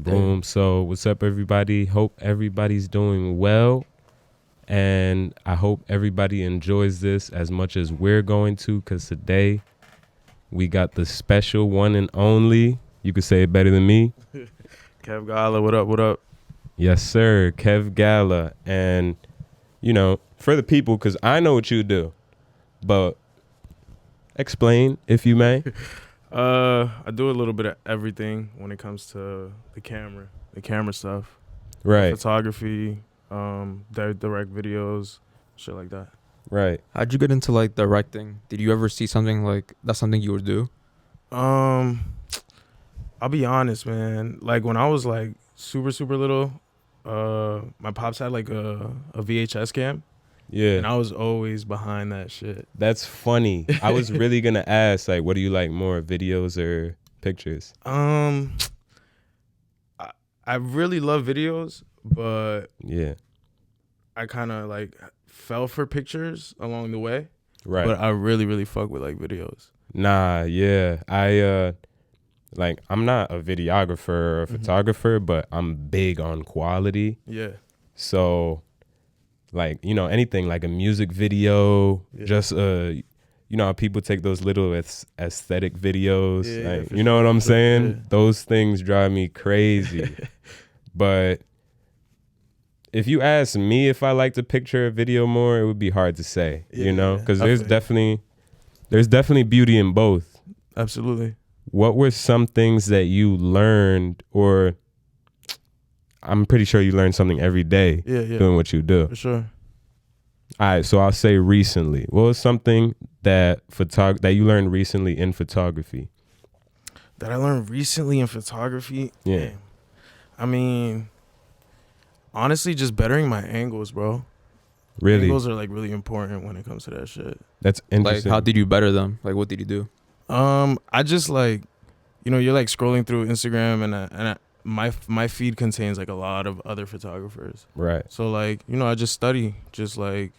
Boom. So what's up, everybody? Hope everybody's doing well. And I hope everybody enjoys this as much as we're going to, because today we got the special one and only. You could say it better than me. Kev Gala, what up, what up? Yes, sir. Kev Gala. And, you know, for the people, because I know what you do, but explain if you may. I do a little bit of everything when it comes to the camera stuff. Right. Photography, direct videos, shit like that. Right. How'd you get into like directing? Did you ever see something like that's something you would do? I'll be honest, man. Like when I was like super little, my pops had like a VHS cam. Yeah. And I was always behind that shit. That's funny. I was really going to ask, like, what do you like more, videos or pictures? I really love videos, but Yeah. I kind of like fell for pictures along the way. Right. But I really fuck with like videos. Nah, yeah. I'm not a videographer or a photographer, but I'm big on quality. Yeah. So, like, you know, anything like a music video, just, you know, how people take those little aesthetic videos. Yeah, like, you know what I'm saying? Yeah. Those things drive me crazy. But if you ask me if I like to picture a video more, it would be hard to say, you know, because there's definitely beauty in both. Absolutely. What were some things that you learned, or I'm pretty sure you learn something every day doing what you do. For sure. All right, so I'll say recently. What was something that you learned recently in photography? That I learned recently in photography? Yeah. Damn. I mean, honestly, just bettering my angles, bro. Really? Angles are like really important when it comes to that shit. That's interesting. Like, how did you better them? Like, what did you do? I just like, you know, you're like scrolling through Instagram and my feed contains like a lot of other photographers. Right. So like, you know, I just study. Just like,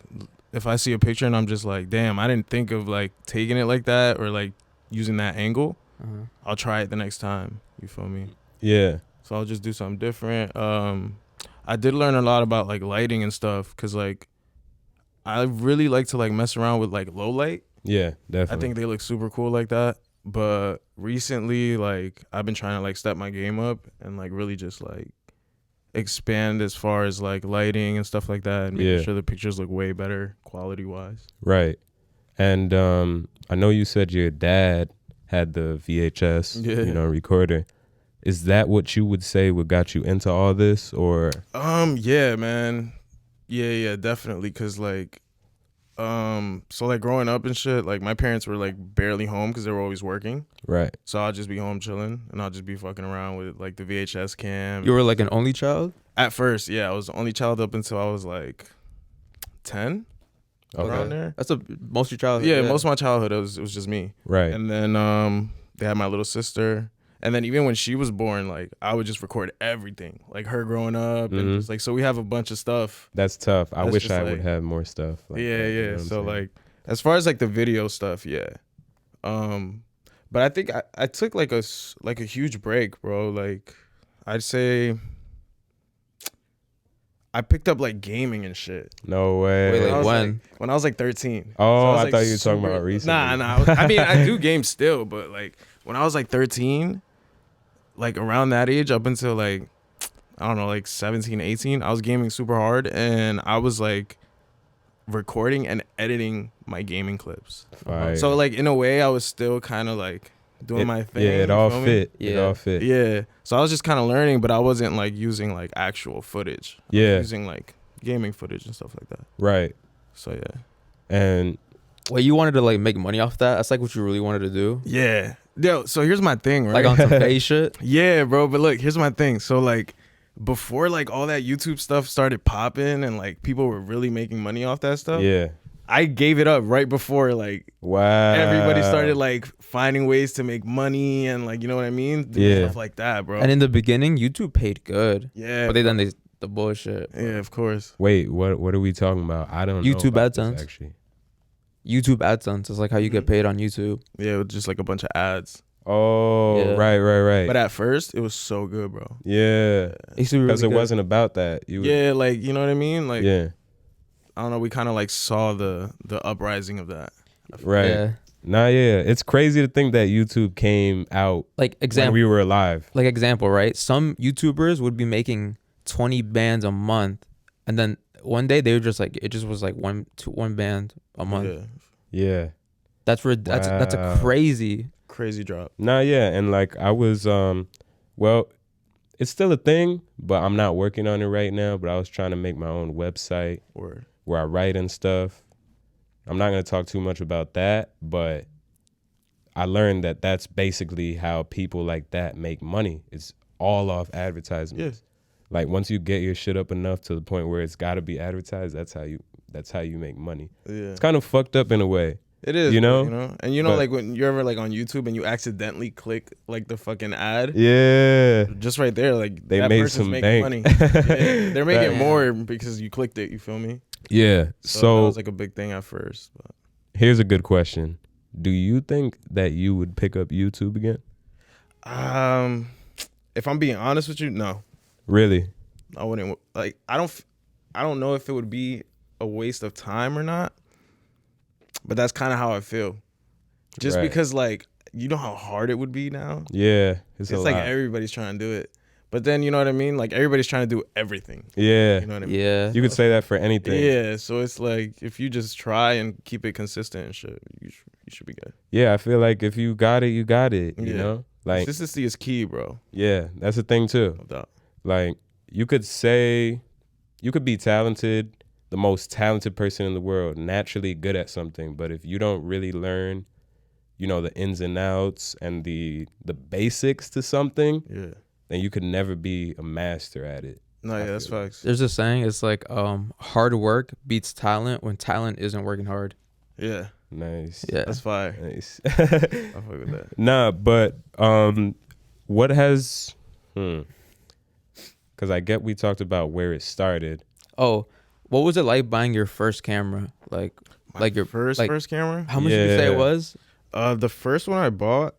if I see a picture and I'm just like, damn, I didn't think of like taking it like that or like using that angle. I'll try it the next time. You feel me? Yeah. So I'll just do something different. I did learn a lot about like lighting and stuff, cause like I really like to like mess around with like low light. Yeah, definitely. I think they look super cool like that. But recently, like I've been trying to like step my game up and like really just like expand as far as like lighting and stuff like that, and making sure the pictures look way better quality wise. Right. And I know you said your dad had the VHS, you know, recorder. Is that what you would say what got you into all this, or? Yeah, man. Yeah, definitely. Cause like, so like growing up and shit, like my parents were like barely home because they were always working. Right. So I'll just be home chilling and I'll just be fucking around with like the VHS cam. You were like an only child? At first, yeah, I was the only child up until I was like 10. Around there. That's most of your childhood. Yeah, most of my childhood it was just me. Right. And then they had my little sister. And then even when she was born, like I would just record everything, like her growing up, and just like, so we have a bunch of stuff. That's tough. I wish I would like, have more stuff. Like yeah, that, yeah. you know So like, as far as like the video stuff, yeah. But I think I took like a huge break, bro. Like, I'd say I picked up like gaming and shit. No way. Wait, like when? When I was like 13. Oh, so I thought you were talking about recently. Nah. I mean, I do games still, but like when I was like 13, like around that age up until like, I don't know, like 17, 18, I was gaming super hard and I was like recording and editing my gaming clips. Fire. So like in a way I was still kind of like doing my thing. Yeah, it all feel me? fit. Yeah. It all fit. Yeah. So I was just kind of learning, but I wasn't like using like actual footage. I was using like gaming footage and stuff like that. Right. So yeah. And wait, you wanted to like make money off that? That's like what you really wanted to do? Yeah. Yo, so here's my thing, right? Like on some face shit? Yeah, bro. But look, here's my thing. So like before like all that YouTube stuff started popping and like people were really making money off that stuff. yeah. I gave it up right before like Wow. everybody started like finding ways to make money and like, you know what I mean? Doing stuff like that, bro. And in the beginning, YouTube paid good. Yeah. But then the bullshit. Yeah, of course. Wait, what are we talking about? I don't know. YouTube about this, AdSense. actually. YouTube AdSense is like how you get paid on YouTube. Yeah, with just like a bunch of ads. Oh, Yeah. right. But at first, it was so good, bro. Yeah. It used to be Because really it good. wasn't about that. You Yeah, like, you know what I mean? Like, yeah. I don't know. We kind of like saw the uprising of that. Right. Yeah. Nah, yeah. It's crazy to think that YouTube came out Like when example. we were alive. Like example, right? Some YouTubers would be making 20 bands a month, and then one day they were just like, it just was like one band a month. Yeah. Yeah. That's a Wow. crazy. Crazy drop. Nah, yeah. And like I was well, it's still a thing, but I'm not working on it right now. But I was trying to make my own website Word. where I write and stuff. I'm not going to talk too much about that, but I learned that that's basically how people like that make money. It's all off advertisements. Yeah. Like once you get your shit up enough to the point where it's got to be advertised, that's how you make money. Yeah. It's kind of fucked up in a way. It is, you bro, know? and you know, But- like when you're ever like on YouTube and you accidentally click like the fucking ad, Yeah. just right there, like They that made person's some making bank. money. Yeah, they're making Right. more because you clicked it. You feel me? Yeah. that So was like a big thing at first. But. here's a good question. Do you think that you would pick up YouTube again? If I'm being honest with you, no, Really? I wouldn't. Like, I don't know if it would be a waste of time or not, but that's kind of how I feel. Just Right. because, like, you know how hard it would be now. Yeah. It's a It's like lot. everybody's trying to do it, but then you know what I mean. Like everybody's trying to do everything. Yeah. You know what I mean? Yeah. You could say that for anything. Yeah. So it's like if you just try and keep it consistent and shit, you should be good. Yeah, I feel like if you got it, you got it. You Yeah. know? Like, Consistency is key, bro. yeah, that's the thing too. No doubt. Like, you could be talented, the most talented person in the world, naturally good at something, but if you don't really learn, you know, the ins and outs and the basics to something, Yeah. then you could never be a master at it. No, yeah, that's feel facts. There's a saying. It's like hard work beats talent when talent isn't working hard. Yeah, Nice. Yeah. that's fire. Nice. I fuck with that. Nah, but what has because I get we talked about where it started. Oh, what was it like buying your first camera? Like your First camera. How much did you say Yeah. it was? The first one I bought,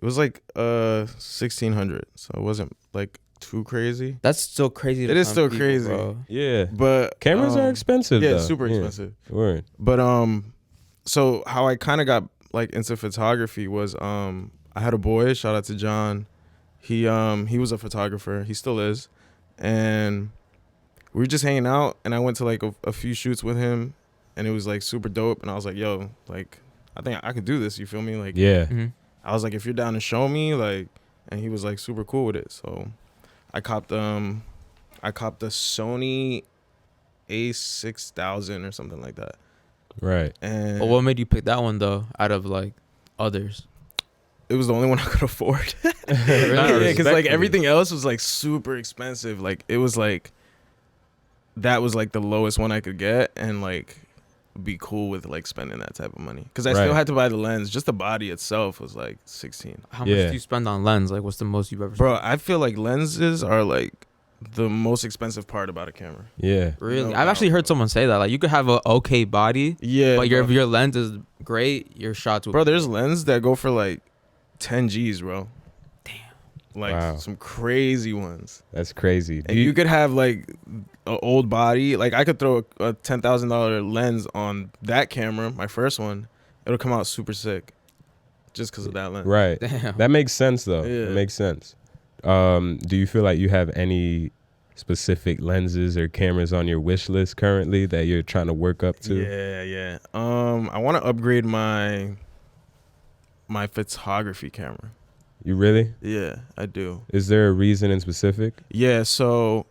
it was like 1,600, so it wasn't like too crazy. That's still crazy. It is some still people, crazy. bro. Yeah. But Cameras are expensive Yeah, though. super expensive. Word. But so how I kind of got like into photography was I had a boy. Shout out to John. He was a photographer. He still is, and we were just hanging out. And I went to like a few shoots with him, and it was like super dope. And I was like, yo, like I think I could do this. You feel me? Like Yeah. Mhm. I was like, if you're down to show me, like, and he was like super cool with it. So I copped the Sony A6000 or something like that. Right. And But what made you pick that one though, out of like others? it was the only one I could afford. Nah, Yeah, because like respectfully. everything else was like super expensive. Like it was like that was like the lowest one I could get, and like be cool with like spending that type of money. Because I still Right. had to buy the lens. Just the body itself was like 16. How Yeah. much do you spend on lens? Like, what's the most you've ever Bro, I feel like lenses are like the most expensive part about a camera. Yeah. spent? Really? No I've actually doubt, heard someone say that. Like, you could have a okay body, Yeah, but bro. your lens is great. Your shots will. Bro, there's lenses that go for like 10 G's, bro. Damn. Like Wow. some crazy ones. That's crazy. And you could have like an old body. Like I could throw a $10,000 lens on that camera, my first one. It'll come out super sick, just because of that lens. Right. Damn. That makes sense though. Yeah. It makes sense. Do you feel like you have any specific lenses or cameras on your wish list currently that you're trying to work up to? Yeah. I want to upgrade my photography camera. You really? Yeah, I do. Is there a reason in specific? Yeah. So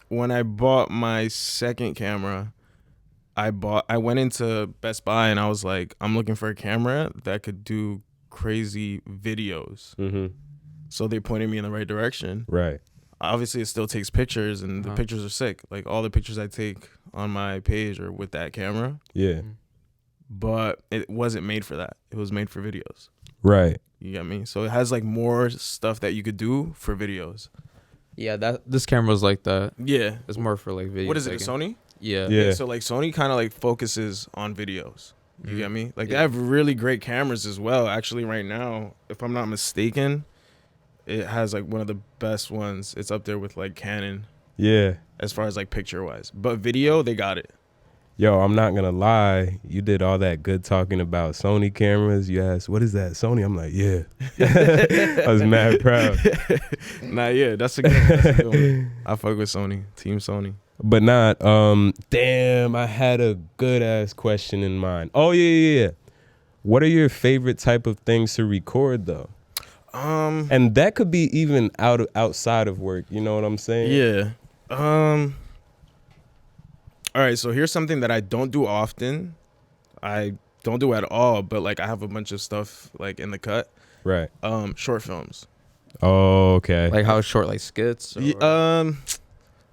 when I bought my second camera, I went into Best Buy and I was like, I'm looking for a camera that could do crazy videos. Mm-hmm. So they pointed me in the right direction. Right. Obviously, it still takes pictures, and the pictures are sick. Like all the pictures I take on my page are with that camera, Yeah. but it wasn't made for that. It was made for videos. Right. You get me? So it has like more stuff that you could do for videos. Yeah, this camera's like that. Yeah. It's more for like video. What is it? A taking. Sony? Yeah. Yeah. So like Sony kind of like focuses on videos. You get me? Like, they have really great cameras as well. Actually, right now, if I'm not mistaken, it has like one of the best ones. It's up there with like Canon Yeah. as far as like picture wise. But video, they got it. Yo, I'm not gonna lie. You did all that good talking about Sony cameras. You asked, what is that, Sony? I'm like, yeah. I was mad proud. Nah, yeah, that's a good one. I fuck with Sony. Team Sony. But not, damn, I had a good ass question in mind. Oh, yeah. What are your favorite type of things to record though? And that could be even outside of work. You know what I'm saying? Yeah. All right, so here's something that I don't do often. I don't do at all, but like I have a bunch of stuff like in the cut. Right. Short films. Oh, okay. Like how short, like skits? Or?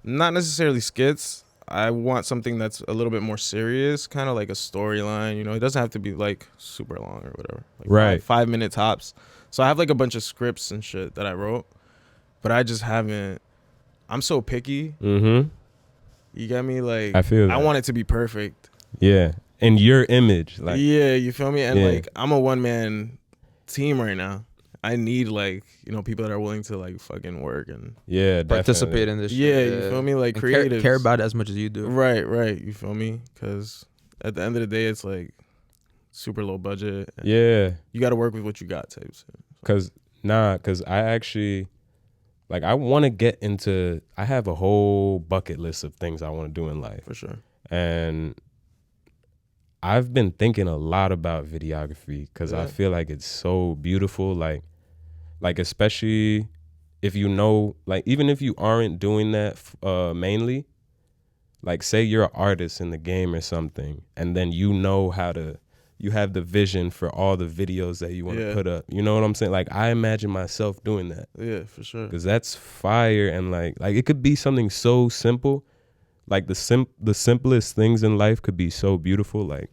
Not necessarily skits. I want something that's a little bit more serious, kind of like a storyline. You know, it doesn't have to be like super long or whatever. Like Right. 5 minute tops. So I have like a bunch of scripts and shit that I wrote, but I just haven't. I'm so picky. Mm-hmm. You get me? Like I feel that. I want it to be perfect. Yeah. And your image, like, yeah, you feel me? And Yeah. like I'm a one man team right now. I need like, you know, people that are willing to like fucking work and yeah, Participate definitely. in this yeah, shit. you feel me? Like And creatives. care about it as much as you do. Right. You feel me? Because at the end of the day, it's like super low budget. Yeah. You got to work with what you got, type shit. Cause I actually, like, I want to get into. I have a whole bucket list of things I want to do in life, For sure. and I've been thinking a lot about videography because I Yeah. feel like it's so beautiful. Like especially if you know, like, even if you aren't doing that mainly, like, say you're an artist in the game or something, and then you know how to. You have the vision for all the videos that you want to Yeah. put up. You know what I'm saying? Like, I imagine myself doing that. Yeah, for sure. Because that's fire. And like it could be something so simple. Like the simplest things in life could be so beautiful. Like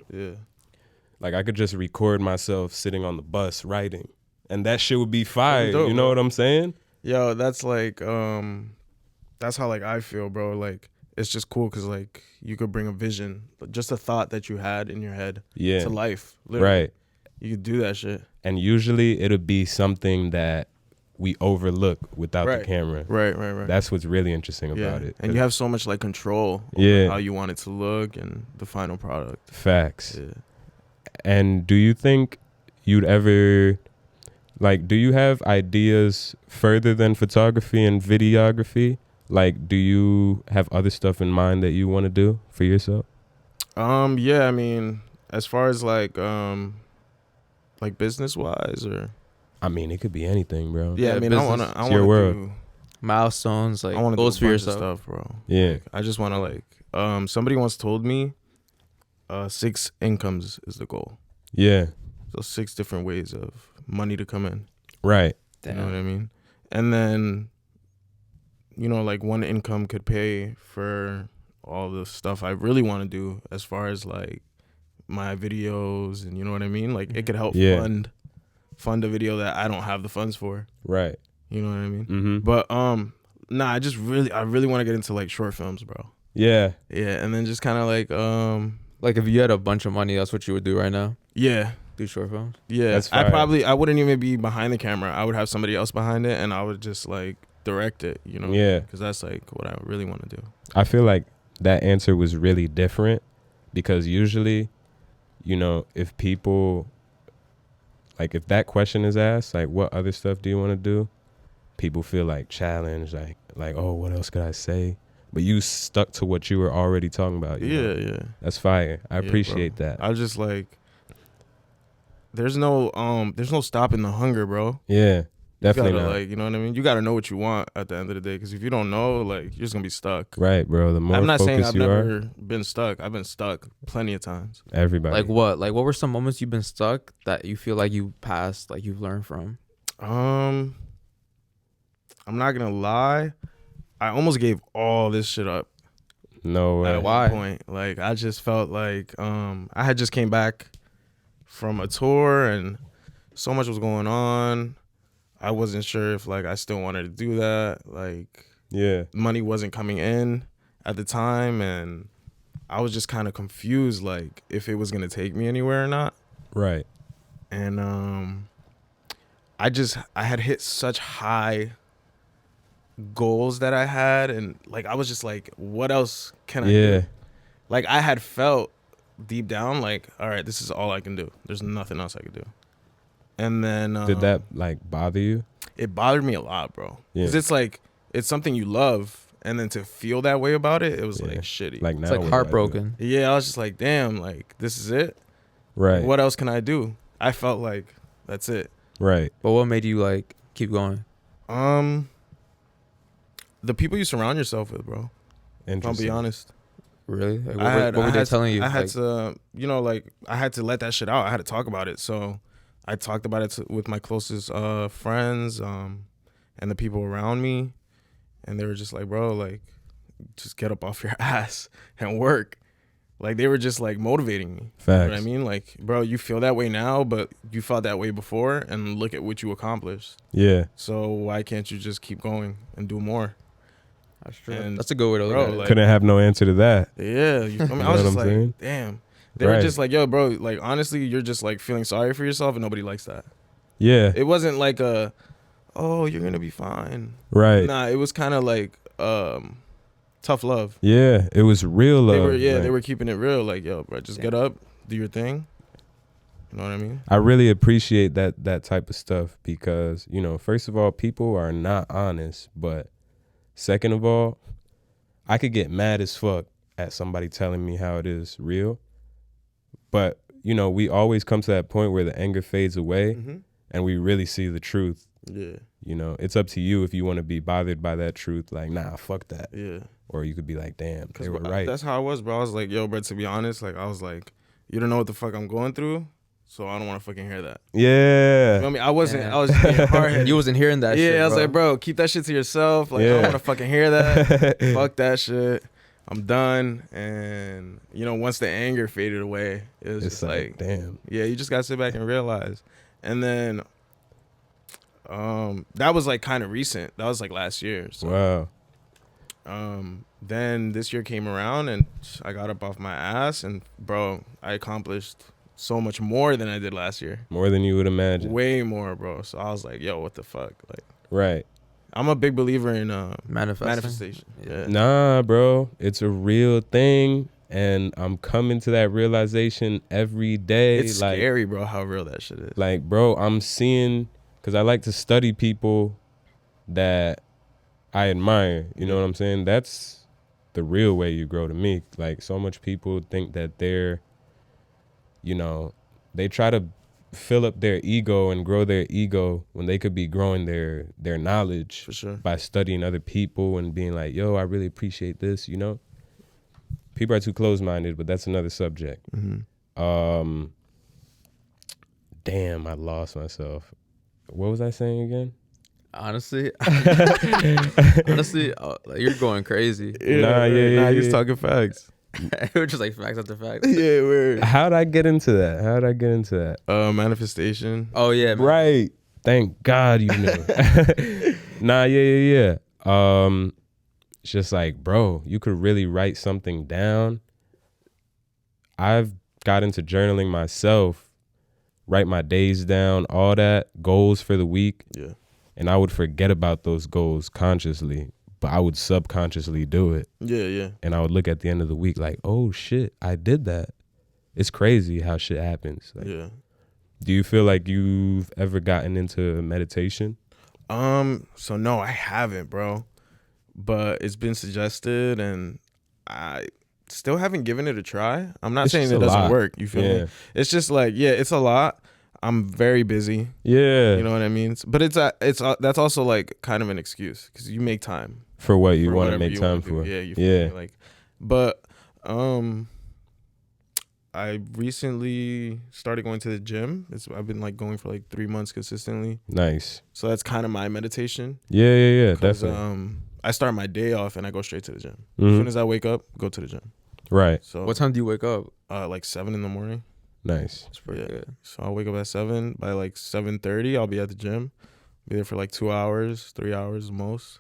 I could just record myself sitting on the bus writing, and that shit would be fire. dope, You know bro. what I'm saying? Yo, that's like, that's how like I feel, bro. Like it's just cool because like you could bring a vision, just a thought that you had in your head Yeah. to life. Literally. Right. You could do that shit. And usually it'll be something that we overlook without the camera. Right. That's what's really interesting yeah. about it. And you have so much like control over Yeah. how you want it to look and the final product. Facts. Yeah. And do you think you'd ever, like, do you have ideas further than photography and videography? Like, do you have other stuff in mind that you want to do for yourself? Yeah, I mean, as far as like business wise or I mean, it could be anything, bro. yeah, I mean, I business. wanna It's your world. do Milestones, like I wanna goals do for a bunch of yourself. stuff, bro. Yeah. Like, I just wanna like somebody once told me 6 incomes is the goal. Yeah. So 6 different ways of money to come in. Right. You know what I mean? And then, you know, like one income could pay for all the stuff I really want to do as far as like my videos and you know what I mean? Like it could help Yeah. fund a video that I don't have the funds for. Right. You know what I mean? Mm-hmm. But nah, I really want to get into like short films, bro. Yeah. Yeah, and then just kind of Like if you had a bunch of money, that's what you would do right now. yeah. Do short films. Yeah, That's fire. I wouldn't even be behind the camera. I would have somebody else behind it, and I would just like direct it, you know? Yeah. Because that's like what I really want to do. I feel like that answer was really different because usually, you know, if people, like, if that question is asked, like, what other stuff do you want to do? People feel like challenged, like, oh, what else could I say? But you stuck to what you were already talking about. You know? Yeah. That's fire. I Yeah, appreciate bro. that. I was just like, there's no stopping the hunger, bro. Yeah, definitely you gotta, not. like, you know what I mean? You got to know what you want at the end of the day. Because if you don't know, like, you're just gonna be stuck. Right, bro. The more I'm not saying focused I've you never are, been stuck. I've been stuck plenty of times. everybody. Like what? Like what were some moments you've been stuck that you feel like you passed, like you've learned from? I'm not gonna lie. I almost gave all this shit up. No way. At Why? one point. Like I just felt like I had just came back from a tour and so much was going on. I wasn't sure if like I still wanted to do that. Like Yeah. money wasn't coming in at the time and I was just kind of confused, like if it was gonna take me anywhere or not. Right. And I had hit such high goals that I had, and like I was just like, what else can I do? Like I had felt deep down like, all right, this is all I can do. There's nothing else I could do. And then Did that like bother you? it bothered me a lot, bro. Yeah. Because it's like it's something you love, and then to feel that way about it, it was Yeah. like shitty. Like now It's like what do I do? heartbroken. Yeah, I was just like, damn, like this is it. Right. Like, what else can I do? I felt like that's it. Right. But what made you like keep going? The people you surround yourself with, bro. I'll Interesting. be honest. Really? Like, what were they telling you? I had Like, to, like I had to let that shit out. I had to talk about it. So I talked about it with my closest friends, and the people around me, and they were just like, bro, like, just get up off your ass and work. Like they were just like motivating me. Facts. You know what I mean? Like, bro, you feel that way now, but you felt that way before, and look at what you accomplished. Yeah. So why can't you just keep going and do more? that's true. And That's a good way to look bro, at it. like- Couldn't have no answer to that. Yeah, you feel me? You I was know just what I'm like, saying? damn. They were Right. just like, yo, bro, like honestly, you're just like feeling sorry for yourself, and nobody likes that. Yeah. It wasn't like oh, you're gonna be fine. Right. Nah, it was kind of like tough love. Yeah. It was real love. They like, were keeping it real. Like, yo, bro, just get up, do your thing. You know what I mean? I really appreciate that type of stuff because, you know, first of all, people are not honest, but second of all, I could get mad as fuck at somebody telling me how it is real. But, you know, we always come to that point where the anger fades away and we really see the truth. Yeah, You know, it's up to you if you want to be bothered by that truth. Like, nah, fuck that. yeah. Or you could be like, damn, they were Bro, right. that's how I was, bro. I was like, yo, bro, to be honest, like I was like, you don't know what the fuck I'm going through, so I don't want to fucking hear that. Yeah. You know what I mean? I wasn't. Damn. I was just being hard-headed. You wasn't hearing that yeah, shit, I was bro. like, bro, keep that shit to yourself. Like, I Yeah. don't want to fucking hear that. Fuck that shit. I'm done. And, you know, once the anger faded away, it was It's just like, damn. yeah, you just got to sit back and realize. And then that was like kind of recent. That was like last year. So, Wow. then this year came around and I got up off my ass and, bro, I accomplished so much more than I did last year. More than you would imagine. Way more, bro. So I was like, yo, what the fuck? Like, Right. I'm a big believer in Manifestation. Yeah. Nah, bro. It's a real thing. And I'm coming to that realization every day. It's like, scary, bro, how real that shit is. Like, bro, I'm seeing, because I like to study people that I admire. You know what I'm saying? That's the real way you grow to me. Like, so much people think that they're, you know, they try to fill up their ego and grow their ego when they could be growing their knowledge For sure. by studying other people and being like, yo, I really appreciate this, you know? People are too close-minded, but that's another subject. Mm-hmm. Damn, I lost myself. What was I saying again? Honestly, like, you're going crazy. Nah, you was yeah. talking facts. It was just like facts after facts. Yeah, weird. How'd I get into that? Manifestation. Oh yeah, man. Right. Thank God you knew. Nah, yeah. It's just like, bro, you could really write something down. I've got into journaling myself, write my days down, all that, goals for the week. Yeah. And I would forget about those goals consciously, but I would subconsciously do it. Yeah. And I would look at the end of the week like, oh shit, I did that. It's crazy how shit happens. Like, Yeah. do you feel like you've ever gotten into meditation? So no, I haven't, bro. But it's been suggested and I still haven't given it a try. I'm not It's saying just it a doesn't lot. work. You feel Yeah. me? It's just like, yeah, it's a lot. I'm very busy. Yeah. You know what I mean? But it's that's also like kind of an excuse because you make time For what you for want to whatever make you time wanna do. for. Yeah, you feel me? Like, but I recently started going to the gym. I've been like going for like 3 months consistently. Nice. So that's kind of my meditation. Yeah, 'Cause, definitely. I start my day off and I go straight to the gym. As Mhm. soon as I wake up, go to the gym. Right. So What time do you wake up? like 7 in the morning. Nice. It's pretty Yeah. good. So I'll wake up at 7. By like 7:30, I'll be at the gym. Be there for like 2 hours, 3 hours most.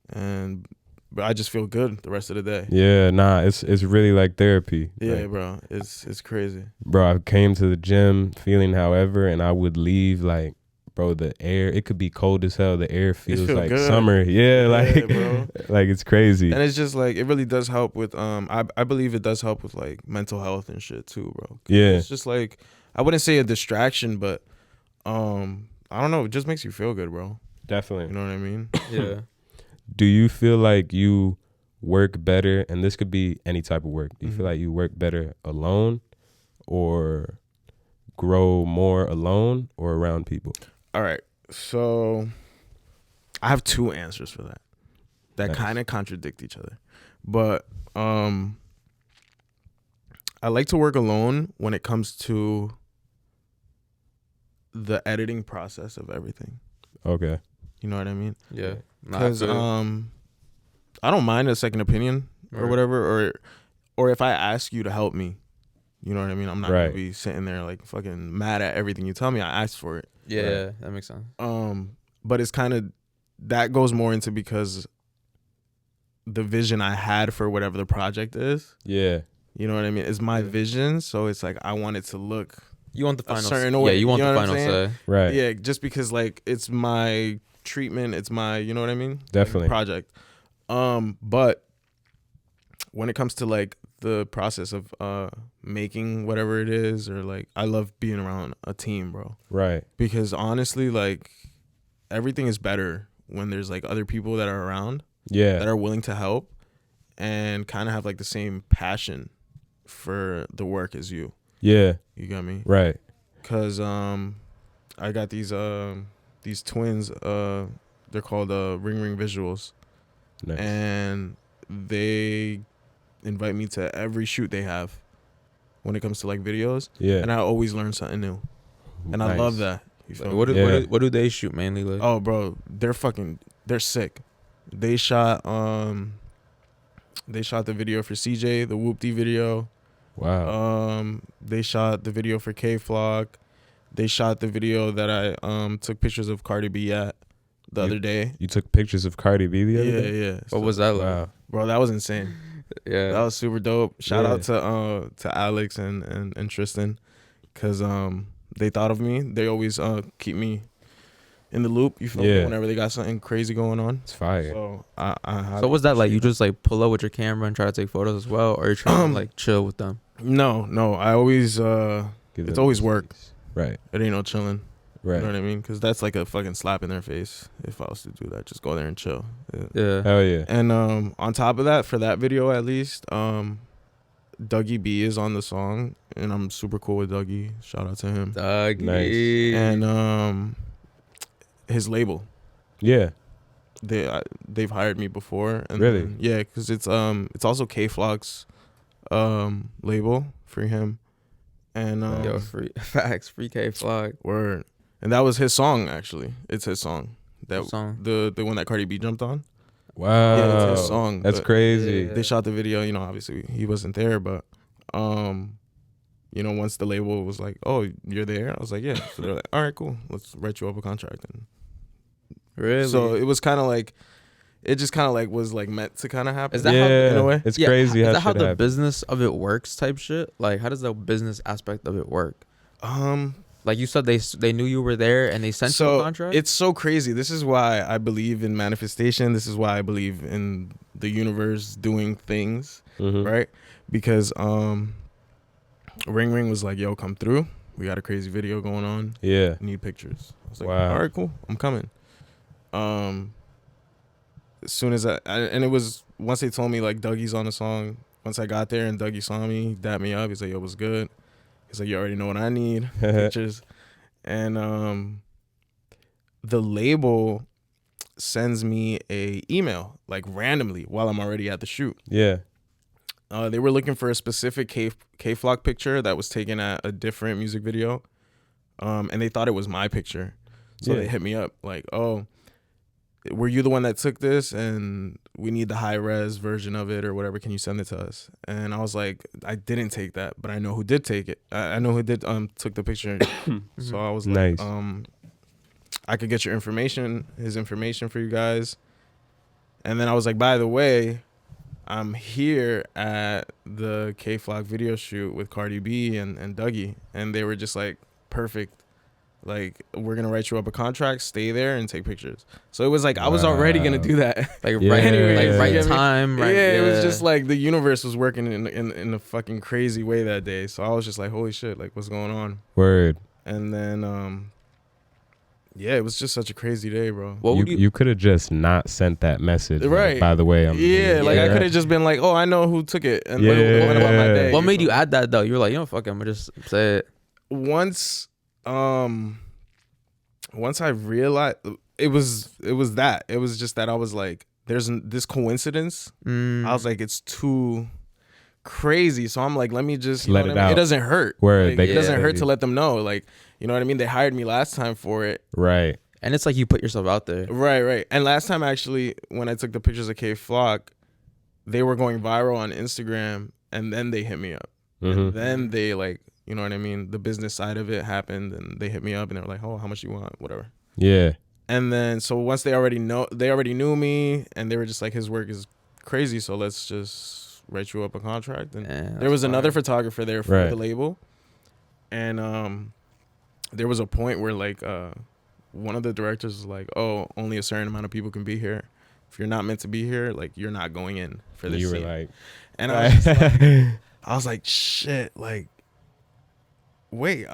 And but I just feel good the rest of the day. Yeah, nah, it's really like therapy. Yeah, Like, bro, it's crazy. bro, I came to the gym feeling however, and I would leave like, bro, the air, it could be cold as hell. The air feels feel like good. summer. Yeah, like, bro. like it's crazy. And it's just like it really does help with I believe it does help with like mental health and shit too, bro. Yeah. It's just like I wouldn't say a distraction, but I don't know, it just makes you feel good, bro. Definitely. You know what I mean? Yeah. Do you feel like you work better, and this could be any type of work, do you feel like you work better alone or grow more alone or around people? All right. So I have two answers for that. That Nice. kind of contradict each other. But I like to work alone when it comes to the editing process of everything. Okay. You know what I mean? Yeah. Because I don't mind a second opinion or whatever, or if I ask you to help me, you know what I mean? I'm not gonna be sitting there like fucking mad at everything you tell me. I asked for it. Yeah, that makes sense. But it's kind of, that goes more into because the vision I had for whatever the project is. Yeah. You know what I mean? It's my vision, so it's like I want it to look You want the final certain say. way, Yeah, you want you know the what I'm final saying? say. Right. Yeah, just because like it's my treatment, it's my, you know what I mean? Definitely. Like, project. But when it comes to like the process of making whatever it is, or like I love being around a team, bro. Right. Because honestly, like everything is better when there's like other people that are around Yeah. that are willing to help and kind of have like the same passion for the work as you. Yeah. You got me? Right. Cause I got these twins, they're called Ring Ring Visuals. Nice. And they invite me to every shoot they have when it comes to like videos. Yeah. And I always learn something new. And I love that. You feel What me? do they shoot mainly? Like? Oh, bro, they're sick. They shot the video for CJ, the Whoop-Dee video. Wow. They shot the video for K-Flock. They shot the video that I took pictures of Cardi B at the other day. You took pictures of Cardi B the other day? Yeah. What was that like? Wow. Bro, that was insane. Yeah. That was super dope. Shout Yeah. out to Alex and Tristan, because they thought of me. They always keep me in the loop. You feel me? Whenever they got something crazy going on. It's fire. So I So what's that like? You just like pull up with your camera and try to take photos as well, or you're trying to like chill with them? No. I always it's always work. Right. It ain't no chilling. Right. You know what I mean? Because that's like a fucking slap in their face if I was to do that. Just go there and chill. Yeah. Hell yeah. And on top of that, for that video at least, Dougie B is on the song, and I'm super cool with Dougie. Shout out to him. Dougie. Nice. And his label, Yeah. they've hired me before. And Really? then, yeah, because it's also K-Flock's label for him. And Yo, free K-Flock. word. And that was his song, actually. It's his song. That What song? the one that Cardi B jumped on. Wow. Yeah, it's his song. That's but crazy. Yeah. They shot the video, you know, obviously he wasn't there, but you know, once the label was like, "Oh, you're there," I was like, "Yeah." So they're like, "All right, cool. Let's write you up a contract." And Really? so it was kind of like, it just kind of like was like meant to kind of happen. Is that how- Yeah. in a way? It's Yeah, crazy Is how that how shit the happens. business of it works type shit? Like, how does the business aspect of it work? Like you said, they knew you were there and they sent you a contract? It's so crazy. This is why I believe in manifestation. This is why I believe in the universe doing things, Mhm. right? Because Ring Ring was like, "Yo, come through. We got a crazy video going on. Yeah. Need pictures." I was like, Wow. "All right, cool. I'm coming." As soon as and it was once they told me like Dougie's on the song. Once I got there and Dougie saw me, he dapped me up. He's like, "Yo, what's good?" He's like, "You already know what I need." Pictures. And the label sends me a email like randomly while I'm already at the shoot. Yeah. They were looking for a specific K-Flock picture that was taken at a different music video. And they thought it was my picture. So Yeah. they hit me up like, "Oh, were you the one that took this? And we need the high res version of it or whatever. Can you send it to us?" And I was like, "I didn't take that, but I know who did take it. I know who did took the picture." So I was like, Nice. I could get his information for you guys. And then I was like, by the way, I'm here at the K-Flock video shoot with Cardi B and Dougie. And they were just like, perfect. Like, we're going to write you up a contract, stay there and take pictures. So it was like, I was already going to do that. Like Yeah. right time, right? Yeah, it was just like the universe was working in a fucking crazy way that day. So I was just like, holy shit, like what's going on? Word. And then, yeah, it was just such a crazy day, bro. What would You could have just not sent that message. Like, Right. by the way, I'm Yeah, like I Yeah. could have just been like, oh, I know who took it. And what Yeah. about my day? What made you add that though? You were like, fuck it, I'm gonna just say it. Once I realized it was that. It was just that I was like, there's this coincidence. I was like, it's too crazy. So I'm like, let me just Let it out. It doesn't hurt. Word. Like, They it doesn't can- hurt to let them know. Like, you know what I mean? They hired me last time for it. Right. And it's like you put yourself out there. Right. And last time actually, when I took the pictures of K-Flock, they were going viral on Instagram, and then they hit me up. Mm-hmm. And then they like, you know what I mean? The business side of it happened, and they hit me up, and they were like, oh, how much you want? Whatever. Yeah. And then so once they already knew me, and they were just like, his work is crazy, so let's just write you up a contract. And Yeah, there was that's another fire. photographer there for Right. the label, and there was a point where like one of the directors was like, oh, only a certain amount of people can be here. If you're not meant to be here, like you're not going in for this You were scene. like, And I was like, shit, like, wait,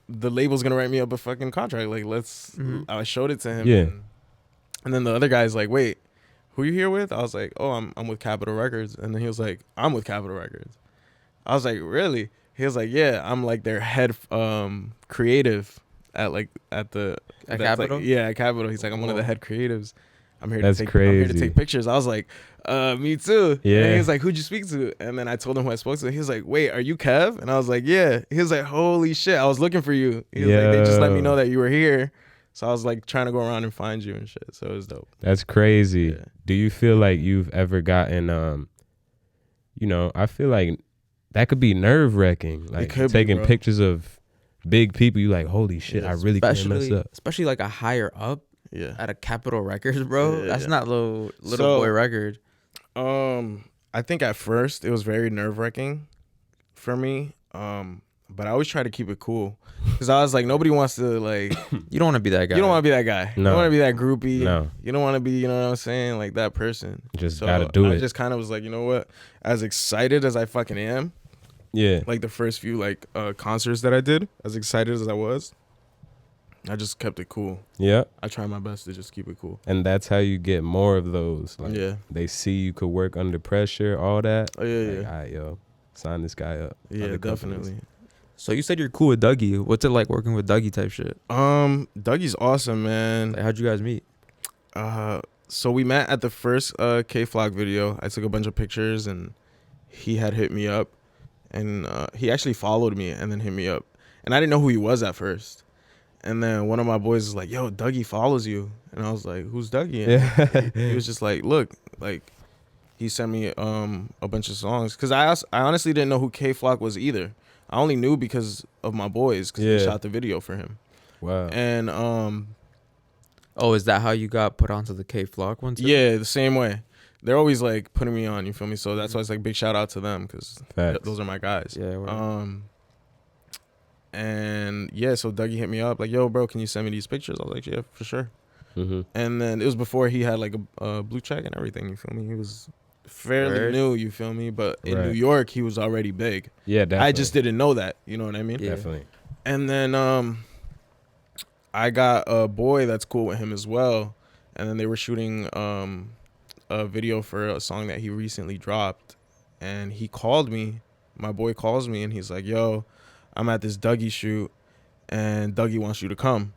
the label's gonna write me up a fucking contract. Like, let's. Mhm. I showed it to him. Yeah. And then the other guy's like, wait, who you here with? I was like, oh, I'm with Capitol Records. And then he was like, I'm with Capitol Records. I was like, really? He was like, yeah, I'm like their head creative at Capitol? Yeah, at Capitol. He's like, I'm one of the head creatives. I'm here That's to crazy. take pictures. I was like, me too. Yeah. And he was like, who'd you speak to? And then I told him who I spoke to. He was like, wait, are you Kev? And I was like, yeah. He was like, holy shit, I was looking for you. He was like, they just let me know that you were here. So I was like trying to go around and find you and shit. So it was dope. that's crazy. Yeah. Do you feel like you've ever gotten, I feel like that could be nerve wracking. Like could be, taking bro. pictures of big people. You like, holy shit, Yeah, I really can't mess up. Especially like a higher up Yeah. at a Capitol Records, bro. Yeah, That's yeah. not little So- boy record. I think at first it was very nerve wracking for me. But I always try to keep it cool. Cause I was like, nobody wants to like, You don't want to be that guy. you don't want to be that guy. You No. don't want to be that groupie. No. You don't want to be, you know what I'm saying? Like that person. Just So gotta do I it. just kind of was like, you know what? As excited as I fucking am, Yeah. like the first few like concerts that I did, as excited as I was, I just kept it cool. Yeah. I try my best to just keep it cool. And that's how you get more of those. Like, Yeah. they see you could work under pressure, all that. Oh yeah, Like, yeah. all right, yo, sign this guy up. Yeah, Other companies. definitely. So you said you're cool with Dougie. What's it like working with Dougie type shit? Dougie's awesome, man. Like, how'd you guys meet? So we met at the first K-Flock video. I took a bunch of pictures, and he had hit me up, and he actually followed me and then hit me up, and I didn't know who he was at first. And then one of my boys was like, "Yo, Dougie follows you," and I was like, "Who's Dougie?" And he was just like, "Look, like." He sent me a bunch of songs because I honestly didn't know who K-Flock was either. I only knew because of my boys because Yeah. they shot the video for him. Wow. And Oh, is that how you got put onto the K Flock one too? yeah, the same way. They're always like putting me on, you feel me? So that's why it's like big shout out to them because Facts. those are my guys. Yeah. Word. And yeah, so Dougie hit me up like, yo, bro, can you send me these pictures? I was like, yeah, for sure. Mm-hmm. And then it was before he had like a blue check and everything, you feel me? He was fairly Word. new, you feel me? But in Right. New York, he was already big. Yeah, definitely. I just didn't know that, you know what I mean? Yeah. Definitely. And then I got a boy that's cool with him as well. And then they were shooting a video for a song that he recently dropped. And he called me. My boy calls me and he's like, yo, I'm at this Dougie shoot and Dougie wants you to come.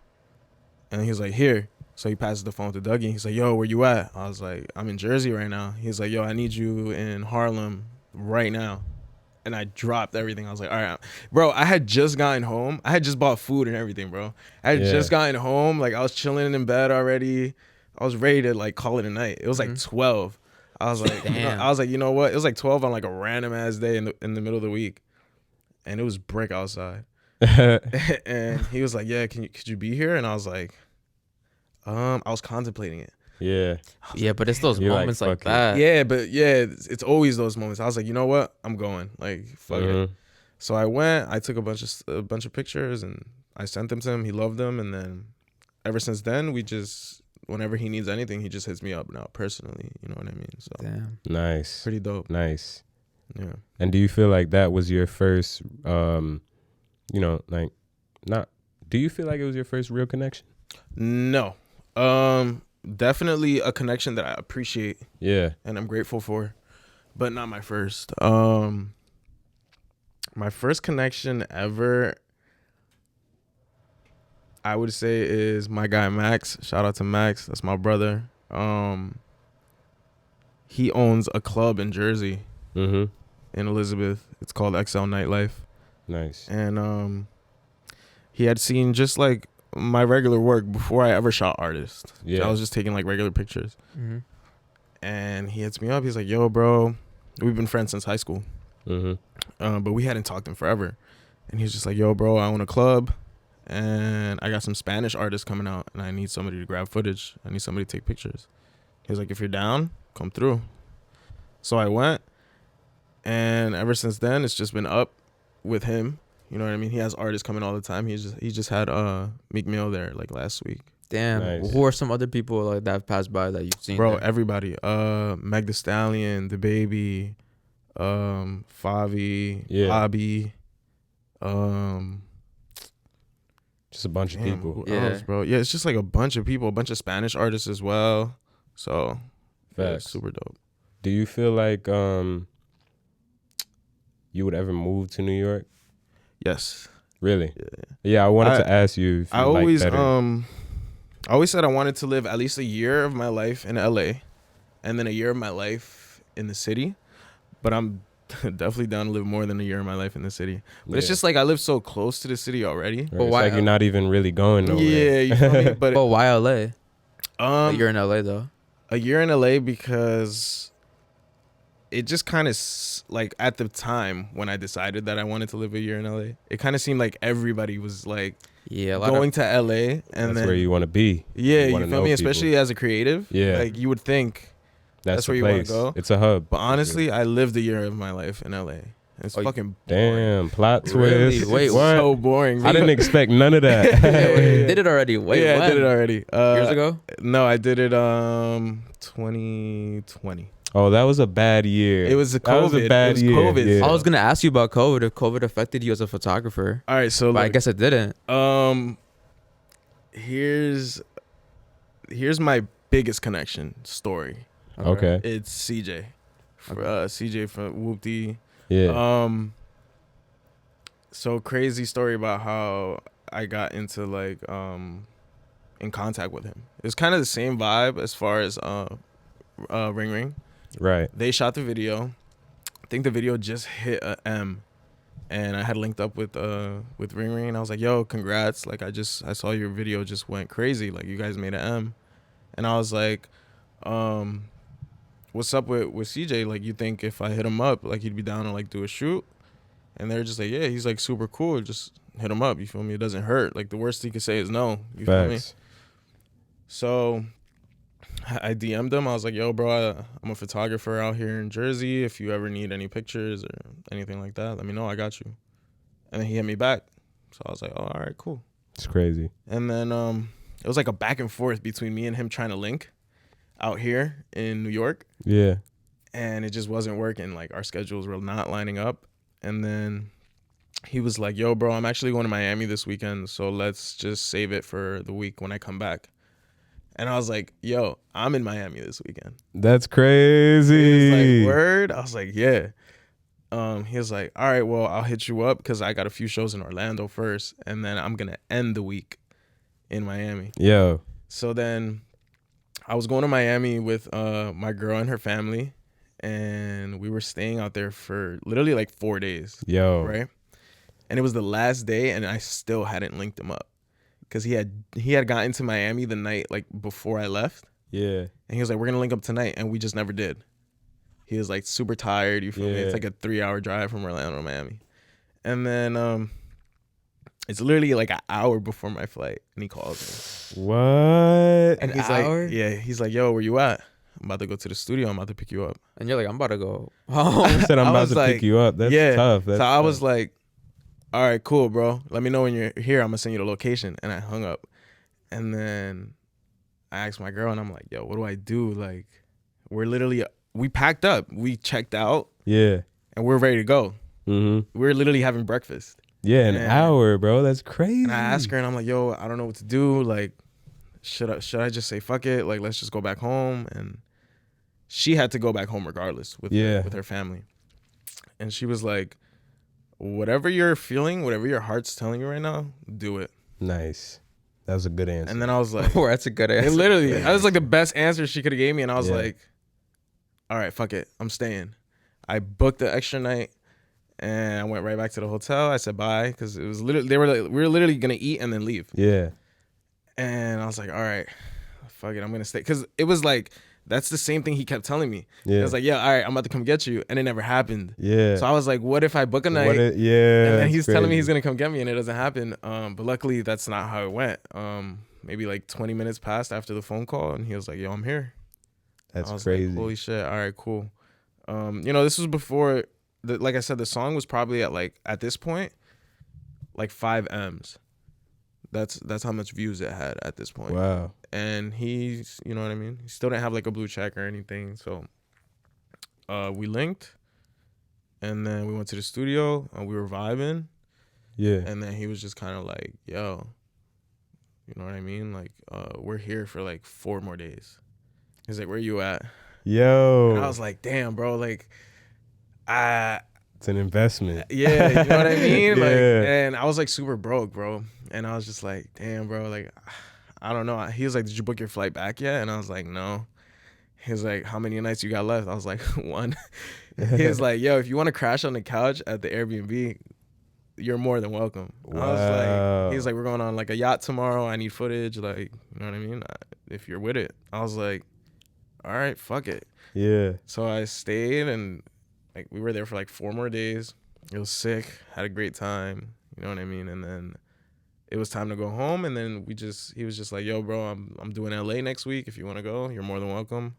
And he's like, here. So he passes the phone to Dougie. He's like, yo, where you at? I was like, I'm in Jersey right now. He's like, yo, I need you in Harlem right now. And I dropped everything. I was like, all right, bro, I had just gotten home. I had just bought food and everything, bro. I had Yeah. just gotten home. Like I was chilling in bed already. I was ready to like call it a night. It was like 12. I was like, Damn. you know what? It was like 12 on like a random ass day in the middle of the week. And it was brick outside. And he was like, yeah, could you be here? And I was like, I was contemplating it. Yeah. Yeah, but it's those You're like, moments like fuck it. that. Yeah, but yeah, it's always those moments. I was like, you know what? I'm going. Like, fuck it. Mhm. So I went. I took a bunch of pictures and I sent them to him. He loved them, and then ever since then, we just whenever he needs anything, he just hits me up now personally. You know what I mean? So Damn. Nice. pretty dope. Nice. Yeah. And do you feel like that was your first, you know, like, not, do you feel like it was your first real connection? No. Definitely a connection that I appreciate Yeah. and I'm grateful for, but not my first. My first connection ever, I would say, is my guy Max. Shout out to Max. That's my brother. He owns a club in Jersey, Mm-hmm. in Elizabeth. It's called XL Nightlife. Nice. And he had seen just like my regular work before I ever shot artists. Yeah. I was just taking like regular pictures. Mm-hmm. And he hits me up. He's like, yo, bro, we've been friends since high school. Mm-hmm. But we hadn't talked in forever. And he's just like, yo, bro, I own a club and I got some Spanish artists coming out and I need somebody to grab footage. I need somebody to take pictures. He was like, if you're down, come through. So I went, and ever since then, it's just been up with him. You know what I mean? He has artists coming all the time. He just had Meek Mill there like last week. Damn. Nice. Who are some other people like that have passed by that you've seen? Bro, there? everybody. Meg Thee Stallion, The Baby, Favi, Yeah. Bobby, Just a bunch of damn, people. who Yeah. else, bro? Yeah, it's just like a bunch of people, a bunch of Spanish artists as well. So yeah, it's Facts. super dope. Do you feel like you would ever move to New York? Yes. Really? Yeah. Yeah, I wanted to ask you if you I always like better. I always said I wanted to live at least a year of my life in LA and then a year of my life in the city. But I'm definitely down to live more than a year of my life in the city. But it's Yeah. just like I live so close to the city already. Right, But it's why- like you're not even really going nowhere. Yeah, you feel me? But But why LA? You're in LA though. a year in LA because it just kind of like at the time when I decided that I wanted to live a year in LA, it kind of seemed like everybody was like Yeah, a lot going to LA and That's then where you want to be. yeah, you wanna feel know me? people. Especially as a creative, Yeah. like you would think. That's the where you wanna place. go. It's a hub. But honestly, I lived a year of my life in LA. It's Oh, fucking boring. Damn, plot Really? twist. Wait, what? So boring. I didn't expect none of that. Did it already? Wait, yeah, when? I did it already. Years ago? No, I did it 2020. Oh, that was a bad year. It was a That was COVID. a bad It was year. COVID. Yeah. I was gonna ask you about COVID. If COVID affected you as a photographer, All right, so but I look, guess it didn't. here's my biggest connection story. Okay. It's CJ. CJ from Whoopty. Yeah. So crazy story about how I got into like in contact with him. It was kind of the same vibe as far as Ring Ring. Right. They shot the video. I think the video just hit a M, and I had linked up with Ring Ring, and I was like, "Yo, congrats! Like I saw your video just went crazy. Like you guys made an M," and I was like, "What's up with CJ? Like you think if I hit him up, like he'd be down to like do a shoot?" And they're just like, "Yeah, he's like super cool. Just hit him up. You feel me? It doesn't hurt. Like the worst he could say is no. You feel me?" Facts. So I DM'd him. I was like, yo, bro, I'm a photographer out here in Jersey. If you ever need any pictures or anything like that, let me know. I got you. And then he hit me back. So I was like, oh, all right, cool. It's crazy. And then it was like a back and forth between me and him trying to link out here in New York. Yeah. And it just wasn't working. Like our schedules were not lining up. And then he was like, yo, bro, I'm actually going to Miami this weekend. So let's just save it for the week when I come back. And I was like, yo, I'm in Miami this weekend. That's He crazy. was like, word? I was like, yeah. He was like, all right, well, I'll hit you up because I got a few shows in Orlando first. And then I'm going to end the week in Miami. Yo. So then I was going to Miami with my girl and her family. And we were staying out there for literally like 4 days. Yo. Right? And it was the last day and I still hadn't linked him up. Because he had gotten to Miami the night like before I left. Yeah. And he was like, we're going to link up tonight. And we just never did. He was like super tired. You feel me? Yeah. It's like a 3-hour drive from Orlando to Miami. And then It's literally like an hour before my flight, and he calls me. What? An He's hour? like, yeah, he's like, yo, where you at? I'm about to go to the studio. I'm about to pick you up. And you're like, I'm about to go I home. said I'm I about was to like, pick you up. That's yeah. tough. That's So I tough. was like, all right, cool, bro. Let me know when you're here. I'm gonna send you the location. And I hung up. And then I asked my girl, and I'm like, yo, what do I do? Like, we packed up. We checked out, yeah. and we're ready to go. Mm-hmm. We're literally having breakfast. Yeah, an And- hour, bro. That's crazy. And I asked her, and I'm like, yo, I don't know what to do. Like, should I just say fuck it? Like, let's just go back home. And she had to go back home regardless with her family. And she was like, whatever you're feeling, whatever your heart's telling you right now, do it. Nice. That was a good answer. And then I was like, Oh, that's a good answer. it literally, that was like the best answer she could have gave me. And I was Yeah. like, all right, fuck it. I'm staying. I booked the extra night. And I went right back to the hotel. I said bye because it was literally we were literally gonna eat and then leave. yeah. And I was like, all right, fuck it, I'm gonna stay because it was like that's the same thing he kept telling me. Yeah. It was like, yeah, all right, I'm about to come get you, and it never happened. Yeah. So I was like, what if I book a night? Yeah. And then that's he's telling me he's crazy. gonna come get me, and it doesn't happen. But luckily, that's not how it went. Maybe like 20 minutes passed after the phone call, and he was like, yo, I'm here. That's I was crazy. like, holy shit! All right, cool. This was before. Like I said, the song was probably at this point, like 5 M's. That's how much views it had at this point. Wow. And he's, you know what I mean? He still didn't have like a blue check or anything. So we linked, and then we went to the studio and we were vibing. Yeah. And then he was just kind of like, yo, you know what I mean? Like, we're here for like 4 more days. He's like, where you at? Yo. And I was like, damn, bro, like, it's an investment. yeah, you know what I mean? Like, Yeah. and I was like super broke, bro. And I was just like, damn, bro, like, I don't know. He was like, did you book your flight back yet? And I was like, no. He was like, how many nights you got left? I was like, 1. He was like, yo, if you want to crash on the couch at the Airbnb, you're more than welcome. I was like, he was like, we're going on like a yacht tomorrow. I need footage. Like, you know what I mean? If you're with it. I was like, all right, fuck it. Yeah. So I stayed, and like we were there for like 4 more days. It was sick. Had a great time. You know what I mean? And then it was time to go home. And then he was just like, yo, bro, I'm doing LA next week. If you want to go, you're more than welcome.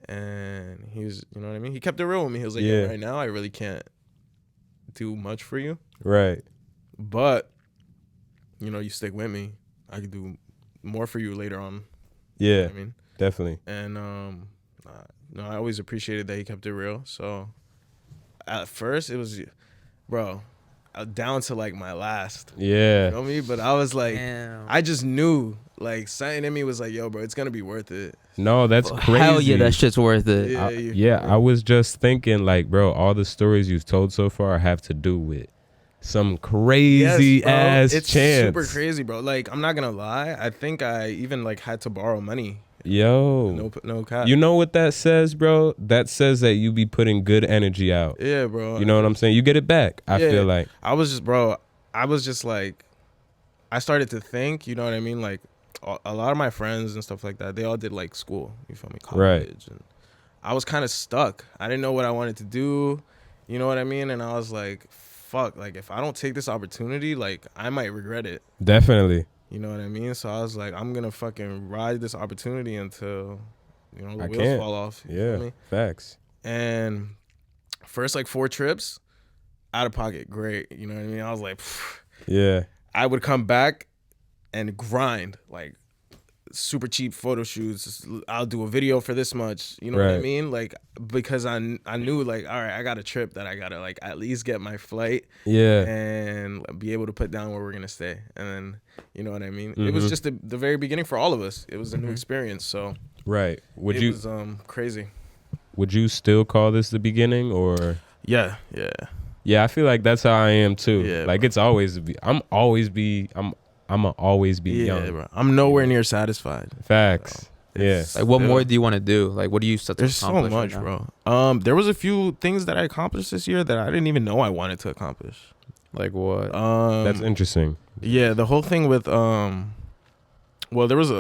And he was, you know what I mean? He kept it real with me. He was like, yeah, right now I really can't do much for you. Right. But, you know, you stick with me, I could do more for you later on. Yeah. You know what I mean? Definitely. And I always appreciated that he kept it real. So at first it was, bro, down to like my last. Yeah. You know me? But I was like, Damn. I just knew, like, something in me was like, yo, bro, it's gonna be worth it. No, that's crazy. Hell yeah, that shit's worth it. Yeah, I was just thinking, like, bro, all the stories you've told so far have to do with some crazy ass it's chance. super crazy, bro. Like, I'm not gonna lie. I think I even like had to borrow money. Yo. No cap. You know what that says, bro? That says that you be putting good energy out. Yeah, bro. You know what I'm saying? You get it back. I feel like. I was just like, I started to think, you know what I mean? Like, a lot of my friends and stuff like that, they all did like school, you feel me? College. Right. And I was kind of stuck. I didn't know what I wanted to do, you know what I mean? And I was like, fuck, like, if I don't take this opportunity, like, I might regret it. Definitely. You know what I mean? So I was like, I'm going to fucking ride this opportunity until, you know, the wheels can't. fall off. You Yeah. feel me? Facts. And first, like, 4 trips, out of pocket, great. You know what I mean? I was like, pfft. Yeah. I would come back and grind, like, super cheap photo shoots. I'll do a video for this much. You know what I Right. mean? Like, because I knew, like, all right, I got a trip that I got to, like, at least get my flight. Yeah. And be able to put down where we're going to stay. And then, you know what I mean? Mm-hmm. It was just the very beginning for all of us. It was a new experience. So Right. it was crazy. Would you still call this the beginning, or? Yeah. Yeah, I feel like that's how I am too. Yeah, like, bro. it's always I'm always be Yeah, young. bro. I'm nowhere near satisfied. Facts. Yeah. It's Like, what still- more do you want to do? Like, what do you set to There's so accomplish much, right now? bro. There was a few things that I accomplished this year that I didn't even know I wanted to accomplish. Like what? That's interesting. Yeah, the whole thing with well, there was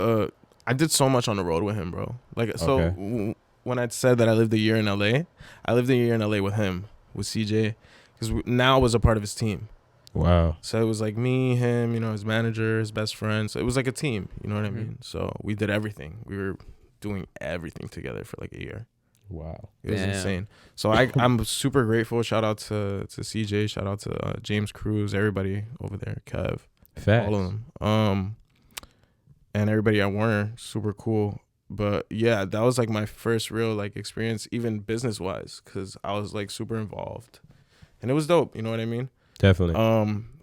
I did so much on the road with him, bro. Like, so Okay. when I said that I lived a year in LA, I lived a year in LA with him, with CJ, because now I was a part of his team. Wow. So it was like me, him, his manager, his best friend. So it was like a team. You know what I Mhm. mean? So we did everything. We were doing everything together for like a year. Wow. It was Damn. insane. So I'm super grateful. Shout out to CJ. Shout out to James Cruz. Everybody over there. Kev. Facts. All of them. And everybody at Warner. Super cool. But yeah, that was like my first real like experience, even business wise, because I was like super involved, and it was dope. You know what I mean? Definitely.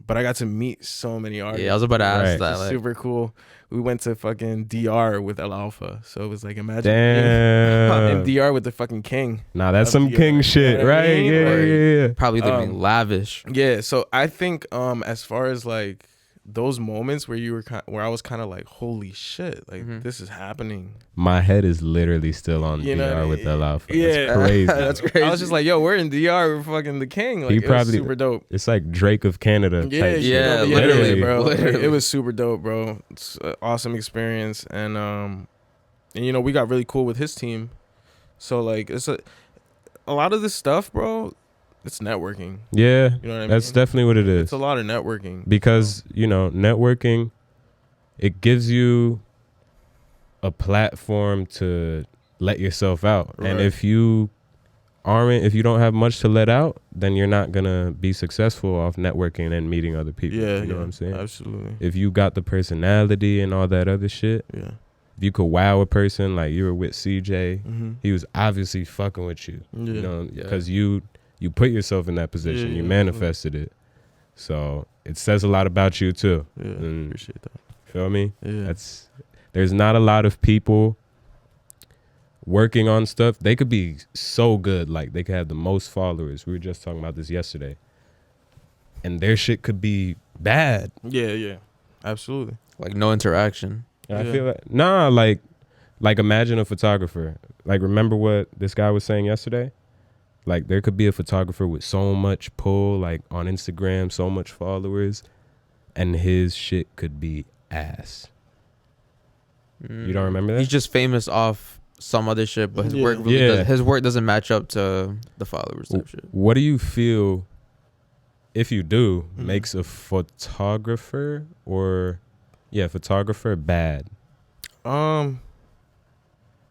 But I got to meet so many artists. Yeah, I was about to ask Right. that. It's Like, super cool. We went to fucking DR with El Alfa, so it was like imagine Damn. in DR with the fucking king. Nah, that's of some the- king you know shit, what I right? mean? Yeah, Like, yeah, yeah. probably living lavish. Yeah, so I think as far as like those moments where you were where I was kind of like, holy shit, like Mhm. this is happening. My head is literally still on You know what I DR mean? with El Alfa. Yeah. That's crazy. That's crazy. I was just like, yo, we're in DR, we're fucking the king. Like He it was probably- super dope. It's like Drake of Canada. Yeah, type shit. Yeah, literally, bro. Like, literally. it was super dope, bro. It's an awesome experience, and we got really cool with his team. So like, it's a lot of this stuff, bro. It's networking. Yeah, You know what I mean? that's definitely what it is. It's a lot of networking Because networking, it gives you a platform to let yourself out. And Right. if you don't have much to let out, then you're not gonna be successful off networking and meeting other people. Yeah, you know what I'm saying? Absolutely. If you got the personality and all that other shit, Yeah. if you could wow a person, like you were with CJ, Mm-hmm. he was obviously fucking with you. Yeah. You know, Yeah. because you put yourself in that position, Yeah, you yeah, manifested it. So it says a lot about you too. Yeah. Mm. Appreciate that. Feel me? Yeah. There's not a lot of people working on stuff. They could be so good, like they could have the most followers. We were just talking about this yesterday. And their shit could be bad. Yeah. Yeah. Absolutely. Like no interaction. And I Yeah. feel like imagine a photographer. Like remember what this guy was saying yesterday? Like there could be a photographer with so much pull, like on Instagram, so much followers, and his shit could be ass. You don't remember that? He's just famous off some other shit, but his Yeah. work really Yeah. his work doesn't match up to the followers type shit. What do you feel, if you do, Mhm. makes a photographer bad?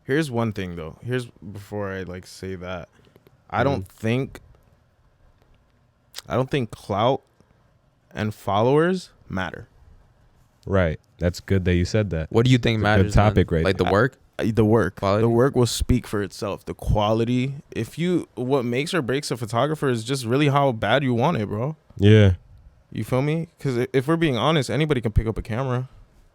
Here's one thing though. Here's before I like say that. I Mm-hmm. don't think clout and followers matter. Right. That's good that you said that. What do you think It's a good matters? topic man? right Like the there. work? The work. Quality? The work will speak for itself. The quality. What makes or breaks a photographer is just really how bad you want it, bro. Yeah. You feel me? Because if we're being honest, anybody can pick up a camera.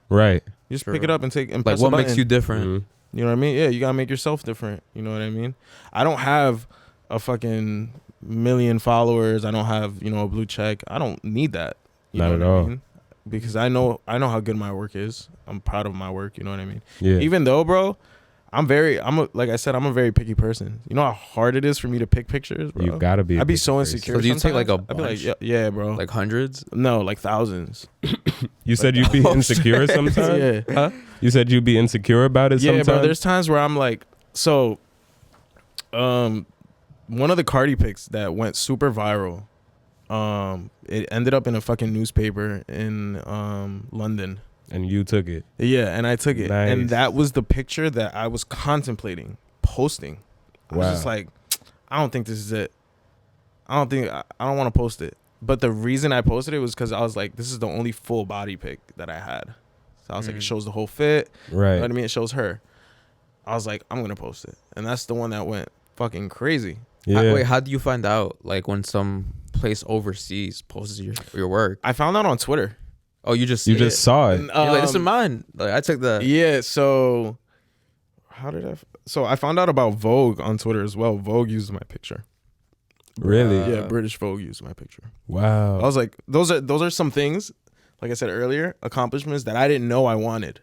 Right. You just Sure. pick it up and take and Like press what a makes button. you different? Mhm. You know what I mean? Yeah, you gotta make yourself different. You know what I mean? I don't have a fucking million followers. I don't have a blue check. I don't need that. You Not know at what all. I mean? Because I know how good my work is. I'm proud of my work. You know what I mean? Yeah. Even though, bro, like I said, I'm a very picky person. You know how hard it is for me to pick pictures, bro. You gotta be. a I'd be good so person. insecure. So do you take, like, sometimes. a I'd be like, bunch? yeah, bro. Like hundreds? No, like thousands. You said you'd be Oh, insecure shit. sometimes. Yeah. Huh? You said you'd be insecure about it Yeah, sometimes. bro. There's times where I'm like, so, one of the Cardi pics that went super viral, it ended up in a fucking newspaper in London. And you took it. Yeah, and I took it, Nice. and that was the picture that I was contemplating posting. I was Wow. just like, I don't think this is it. I don't want to post it. But the reason I posted it was because I was like, this is the only full body pic that I had. So I was like, it shows the whole fit. You know Right. what I mean? It shows her. I was like, I'm gonna post it, and that's the one that went fucking crazy. Yeah. Wait, how do you find out like when some place overseas posts your work? I found out on Twitter. Oh, you just you see just it. saw it. And, You're like, this is mine. Like I took that. Yeah. So So I found out about Vogue on Twitter as well. Vogue used my picture. Really? Yeah, British Vogue used my picture. Wow. I was like, those are some things, like I said earlier, accomplishments that I didn't know I wanted.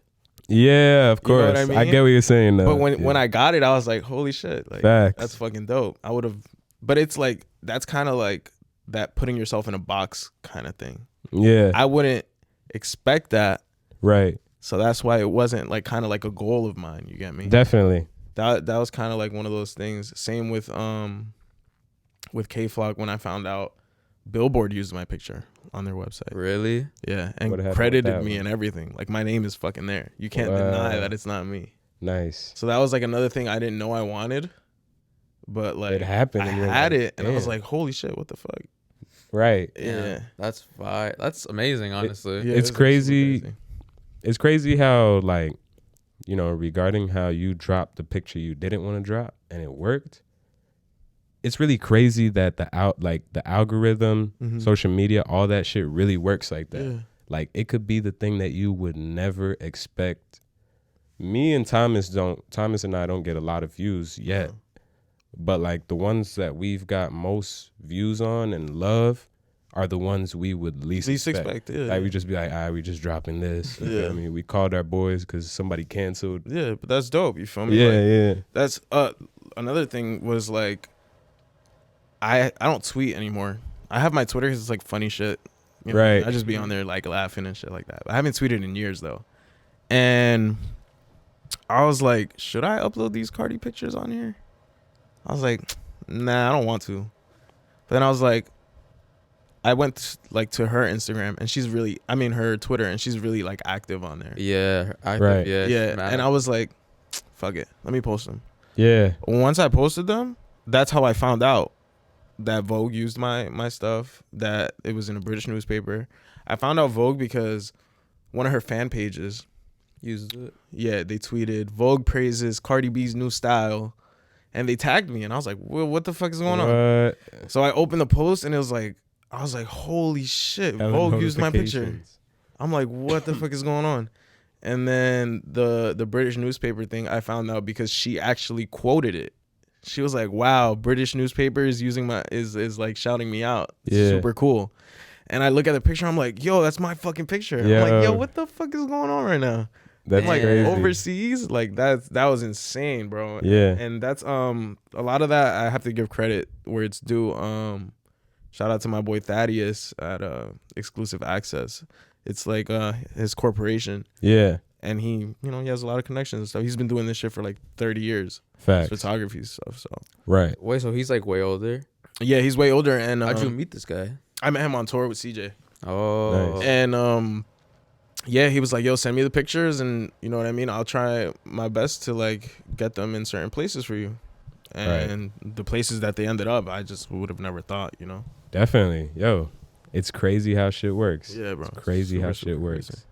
Yeah, of You know course. what I I mean? get what you're saying though. But when I got it, I was like, holy shit, like Facts. that's fucking dope. I would have, but it's like that's kind of like that putting yourself in a box kind of thing. Yeah. I wouldn't expect that, Right. so that's why it wasn't like kind of like a goal of mine. You get me? Definitely. That was kind of like one of those things. Same with K-Flock when I found out Billboard used my picture on their website. Really? Yeah, What happened and with credited that me one? and everything. Like my name is fucking there. You can't deny that it's not me. Nice. So that was like another thing I didn't know I wanted, but like It happened. I and you're had like, it, and I was damn. like, holy shit, what the fuck? Right. Yeah, That's fine. That's amazing, honestly. Yeah, It's it was crazy. super crazy. It's crazy how, like, you know, regarding how you dropped the picture you didn't want to drop and it worked. It's really crazy that the algorithm, Mhm. social media, all that shit really works like that. Yeah. Like, it could be the thing that you would never expect. Me and Thomas and I don't get a lot of views yet. No. But like the ones that we've got most views on and love are the ones we would least expect. Yeah. Like we just be like, we just dropping this. You Yeah. feel me? We called our boys because somebody canceled. Yeah, but that's dope. You feel me? Yeah, Like, yeah. that's another thing was like I don't tweet anymore. I have my Twitter because it's like funny shit. You know? Right. I just be on there like laughing and shit like that. I haven't tweeted in years though. And I was like, should I upload these Cardi pictures on here? I was like, nah, I don't want to. But then I was like, I went like to her Instagram and her Twitter, and she's really like active on there. Yeah. Right. Yeah. Yeah. And I was like, fuck it. Let me post them. Yeah. Once I posted them, that's how I found out that Vogue used my stuff, that it was in a British newspaper. I found out Vogue because one of her fan pages used it. Yeah, they tweeted Vogue praises Cardi B's new style, and they tagged me, and I was like, well, what the fuck is going on? What? So I opened the post, and I was like, holy shit, Hella Vogue used my picture. notifications. I'm like, what the fuck is going on? And then the British newspaper thing, I found out because she actually quoted it. She was like, wow, British newspaper is using is like shouting me out. It's Yeah. super cool. And I look at the picture, I'm like, yo, that's my fucking picture. I'm like, yo, what the fuck is going on right now? That's Like crazy. overseas, like that was insane, bro. Yeah. And that's a lot of that I have to give credit where it's due. Shout out to my boy Thaddeus at Exclusive Access. It's like his corporation, Yeah. and he has a lot of connections and stuff. He's been doing this shit for like 30 years. Facts. Photography stuff. So Right. Wait, so he's like way older? yeah, he's way older. And How'd you meet this guy? I met him on tour with CJ. Oh. Nice. And yeah, he was like, yo, send me the pictures, and you know what I mean, I'll try my best to like get them in certain places for you. And the places that they ended up, I just would have never thought, Definitely. Yo, it's crazy how shit works. Yeah, bro. It's crazy how Super shit works. crazy.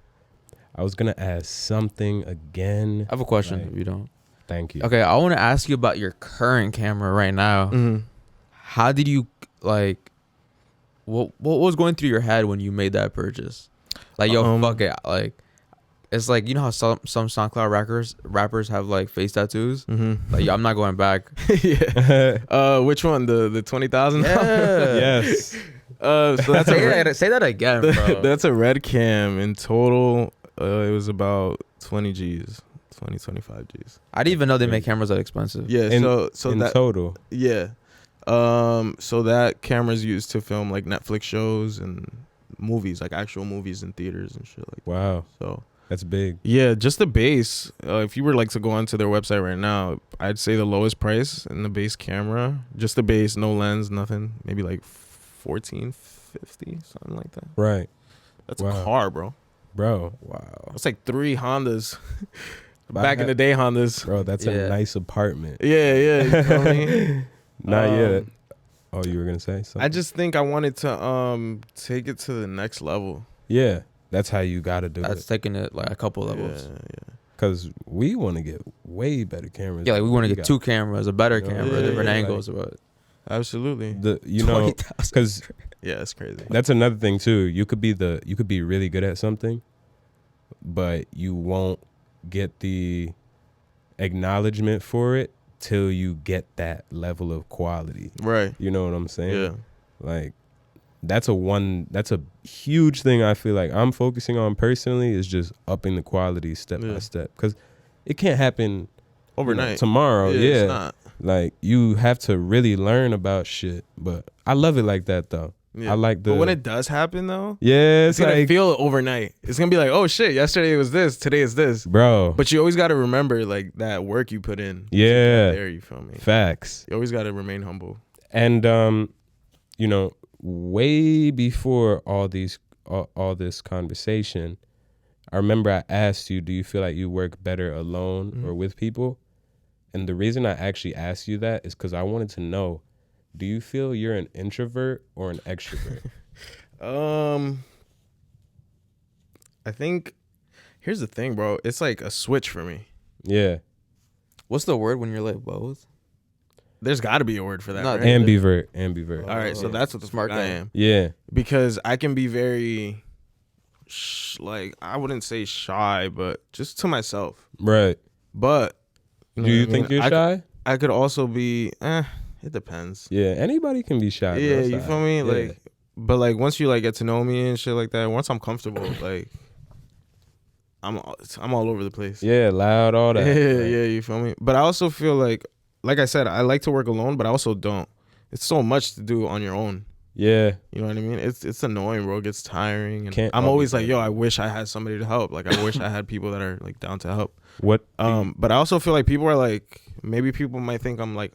I was gonna ask something again. I have a question Like- if you don't. Thank you. Okay, I want to ask you about your current camera right now. Mm-hmm. How did you like? What was going through your head when you made that purchase? Like, yo, fuck it. Like, it's like, you know how some SoundCloud rappers have like face tattoos. Mm-hmm. Like, yo, I'm not going back. Yeah. Which one? The 20,000? Yeah. Yes. So that's Say that again, bro. that's a red cam in total. It was about 20 G's, 25 G's. I didn't even know they make cameras that expensive. Yeah. In- so In that total. yeah. So that camera's used to film like Netflix shows and movies, like actual movies in theaters and shit like that. Wow. So That's big. yeah, just the base. If you were like to go onto their website right now, I'd say the lowest price in the base camera, just the base, no lens, nothing, maybe like $14.50, something like that. Right. That's Wow. a car, bro. Bro. Wow. It's like 3 Hondas. But Back in the day, Hondas. Bro, that's Yeah. a nice apartment. Yeah, you feel me? Not yet. Um, Oh, you were gonna say something? I just think I wanted to take it to the next level. Yeah. That's how you gotta do That's it. taking it like a couple levels. Yeah. Cause we wanna get way better cameras. Yeah, like we want to than get got. 2 cameras, a better Yeah, camera, yeah, different yeah, angles, but Absolutely. You know, 20,000. cause Yeah, it's crazy. that's another thing too. You could be really good at something, but you won't get the acknowledgement for it till you get that level of quality. Right. You know what I'm saying? Yeah. Like that's a huge thing I feel like I'm focusing on personally is just upping the quality step by Yeah. step. Cause it can't happen Overnight. tomorrow. Yeah, Yeah. It's not. Like you have to really learn about shit. But I love it like that though. Yeah. I like the But when it does happen though, yeah, it's it's gonna like feel overnight. It's gonna be like, oh shit, yesterday it was this, today is this. bro. But you always gotta remember like that work you put in. Yeah. There, you feel me? Facts. You always gotta remain humble. And you know, way before all this conversation, I remember I asked you, do you feel like you work better alone or with people? And the reason I actually asked you that is because I wanted to know, do you feel you're an introvert or an extrovert? I think here's the thing, bro. It's like a switch for me. Yeah. What's the word when you're like both? There's got to be a word for that, No, right? Ambivert. All right, so that's what the Smart fuck I guy. am. Yeah. Because I can be very, like, I wouldn't say shy, but just to myself. Right. But Do you think you're shy? I could also be, it depends. Yeah. Anybody can be shy. Yeah, bro. you feel me? Yeah. Like, but like once you like get to know me and shit like that, once I'm comfortable, like, I'm all over the place. Yeah, loud, all that. Yeah, you feel me? But I also feel like I said, I like to work alone, but I also don't. It's so much to do on your own. Yeah. You know what I mean? It's annoying, bro. It gets tiring. And Can't I'm always always like, yo, I wish I had somebody to help. Like, I wish I had people that are like down to help. What? But I also feel like people are like, maybe people might think I'm like,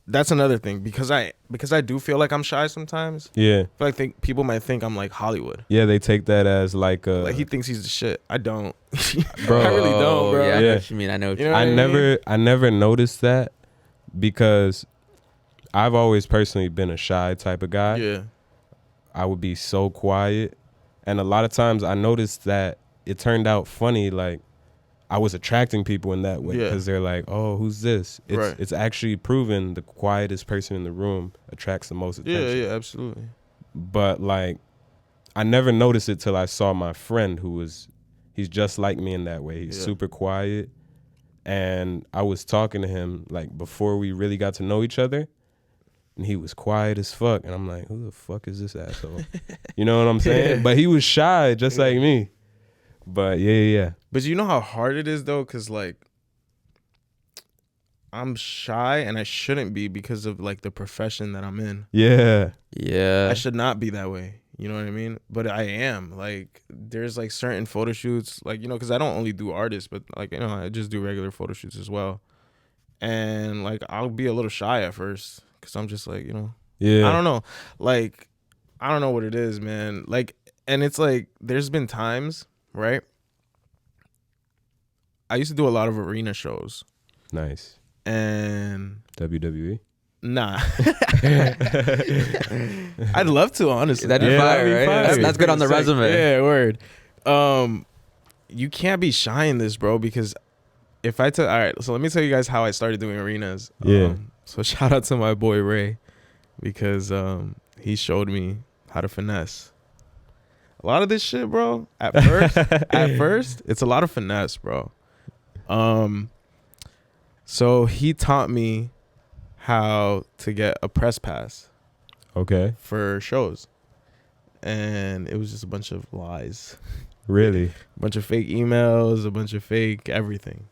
that's another thing because I do feel like I'm shy sometimes. Yeah. I think people might think I'm like Hollywood. Yeah, they take that as like Like he thinks he's the shit. I don't. Bro. I really don't, bro. Yeah, I know Yeah. what you mean. I know what You you know mean. what I mean? I never noticed that because I've always personally been a shy type of guy. Yeah. I would be so quiet. And a lot of times I noticed that it turned out funny, like I was attracting people in that way Yeah. because they're like, oh, who's this? Right. It's actually proven the quietest person in the room attracts the most attention. Yeah, absolutely. But like I never noticed it till I saw my friend he's just like me in that way. He's super quiet. And I was talking to him like before we really got to know each other. And he was quiet as fuck. And I'm like, who the fuck is this asshole? You know what I'm saying? But he was shy just like me. But yeah. But you know how hard it is though, because like I'm shy and I shouldn't be because of like the profession that I'm in. Yeah. Yeah. I should not be that way. You know what I mean? But I am. Like there's like certain photo shoots, like, you know, because I don't only do artists, but like, you know, I just do regular photo shoots as well. And like I'll be a little shy at first because I'm just like, you know, Yeah. I don't know. Like, I don't know what it is, man. Like, and it's like, there's been times, right? I used to do a lot of arena shows. Nice. And WWE. nah. I'd love to, honestly. That'd be Yeah, fire, that'd be right? fire. That's good on the Sick. resume. Yeah, word. You can't be shy in this, bro, because if I tell, all right, so let me tell you guys how I started doing arenas. Yeah. So shout out to my boy Ray, because he showed me how to finesse. A lot of this shit, bro, at first, it's a lot of finesse, bro. So he taught me how to get a press pass Okay. for shows. And it was just a bunch of lies. Really? A bunch of fake emails, a bunch of fake everything.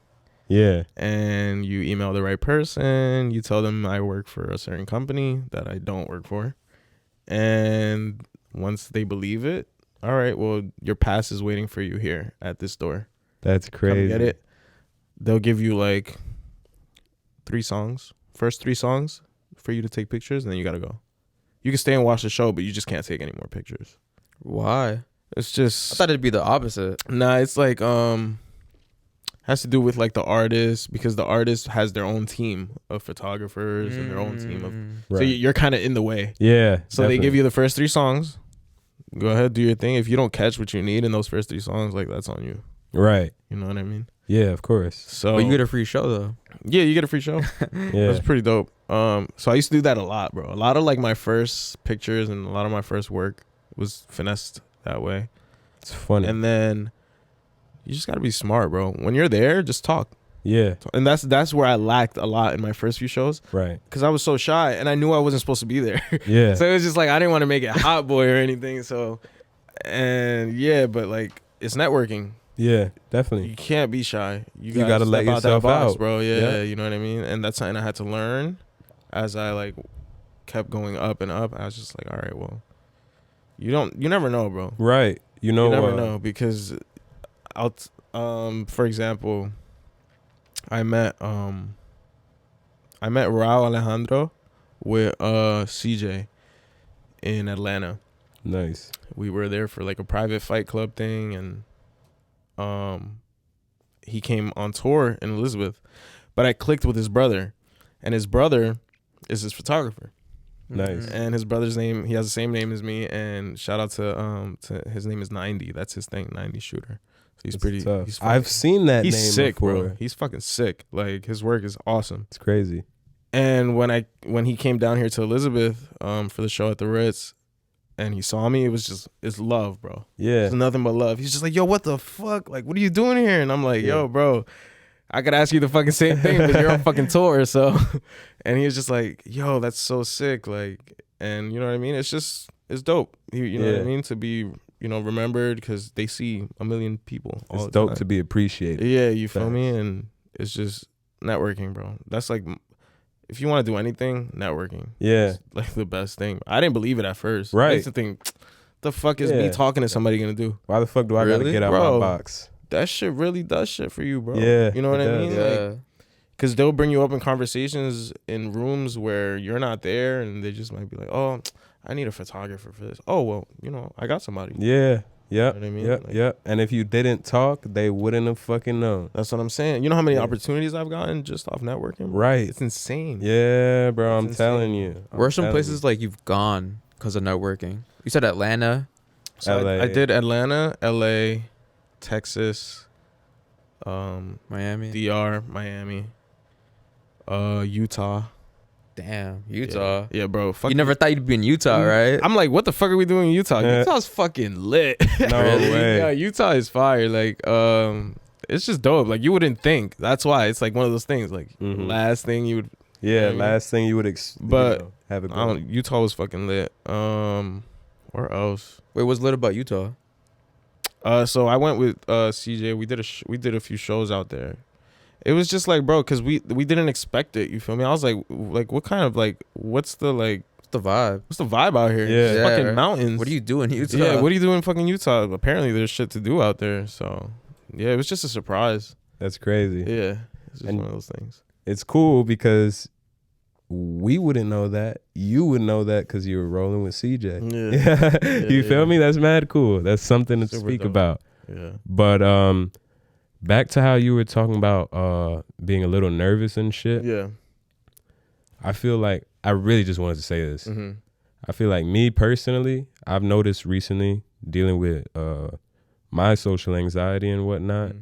Yeah. And you email the right person, you tell them I work for a certain company that I don't work for. And once they believe it, all right, well, your pass is waiting for you here at this door. That's crazy. Come get it. They'll give you like 3 songs, first 3 songs for you to take pictures, and then you got to go. You can stay and watch the show, but you just can't take any more pictures. Why? It's I just, thought it'd be the opposite. nah, it's like, has to do with like the artist, because the artist has their own team of photographers and their own team of, so Right. you're kind of in the way. Yeah. So they give you the first 3 songs. Go ahead, do your thing. If you don't catch what you need in those first 3 songs, like that's on you. Right. You know what I mean? Yeah, of course. So But you get a free show though. yeah, you get a free show. Yeah. That's pretty dope. So I used to do that a lot, bro. A lot of like my first pictures and a lot of my first work was finessed that way. It's funny. And then you just gotta be smart, bro. When you're there, just talk. Yeah. And that's where I lacked a lot in my first few shows, Right. because I was so shy and I knew I wasn't supposed to be there. Yeah. So it was just like I didn't want to make it hot boy or anything. So, and yeah, but like it's networking. Yeah. Definitely. You can't be shy. You gotta step let out that yourself box, out. bro. Yeah, Yeah. you know what I mean. And that's something I had to learn as I like kept going up and up. I was just like, all right, well, you never know, bro. Right. You know. You never know, because for example, I met Raul Alejandro with CJ in Atlanta. Nice. We were there for like a private fight club thing, and he came on tour in Elizabeth. But I clicked with his brother, and his brother is his photographer. Nice. And his brother's name, he has the same name as me, and shout out to his name is 90. That's his thing, 90 shooter. So he's That's pretty tough. he's I've seen that he's name sick, before. bro. He's fucking sick. Like his work is awesome. It's crazy. And when he came down here to Elizabeth for the show at the Ritz, and he saw me, it's love, bro. Yeah. It's nothing but love. He's just like, yo, what the fuck? Like, what are you doing here? And I'm like, yo, bro, I could ask you the fucking same thing, but you're on fucking tour. So, and he was just like, yo, that's so sick. Like, and you know what I mean? It's dope. You know what I mean? To be, remembered because they see a million people. It's dope to be appreciated. Yeah, you feel me? And it's just networking, bro. That's like, if you want to do anything, networking. Yeah. It's like the best thing. I didn't believe it at first. Right. I used to think, the fuck is me talking to somebody gonna do? Why the fuck do I gotta get out my box? That shit really does shit for you, bro. Yeah. You know what I mean? Yeah. Like, because they'll bring you up in conversations in rooms where you're not there, and they just might be like, oh, I need a photographer for this. Oh, well, I got somebody. Yeah. Yep. You know what I mean? Yep. Like, yep. And if you didn't talk, they wouldn't have fucking known. That's what I'm saying. You know how many opportunities I've gotten just off networking? Right. It's insane. Yeah, bro. It's I'm telling you. Where are some places like you've gone because of networking? You said Atlanta. So LA. I did Atlanta, LA, Texas, Miami. DR, Miami, Utah. Damn, Utah. Yeah, bro. Fuck You never thought you'd be in Utah, right? I'm like, what the fuck are we doing in Utah? Yeah. Utah's fucking lit. No way. Yeah, Utah is fire. Like, it's just dope. Like, you wouldn't think. That's why it's like one of those things. Like, last thing you would. Yeah, You know what I mean? last thing you would have it go. Utah was fucking lit. Where else? Wait, what's lit about Utah? So I went with CJ. We did a few shows out there. It was just like, bro, because we didn't expect it. You feel me? I was like, what kind of what's the vibe? What's the vibe out here? Yeah. It's Yeah. fucking mountains. What do you do in Utah? Yeah, what do you do in fucking Utah? Apparently there's shit to do out there. So yeah, it was just a surprise. That's crazy. Yeah, it's just And- one of those things. It's cool because we wouldn't know that. You would know that because you were rolling with CJ. Yeah. You feel me? That's mad cool. That's something to Super speak dope. about. Yeah. But back to how you were talking about being a little nervous and shit. Yeah. I feel like I really just wanted to say this. Mm-hmm. I feel like me personally, I've noticed recently dealing with my social anxiety and whatnot,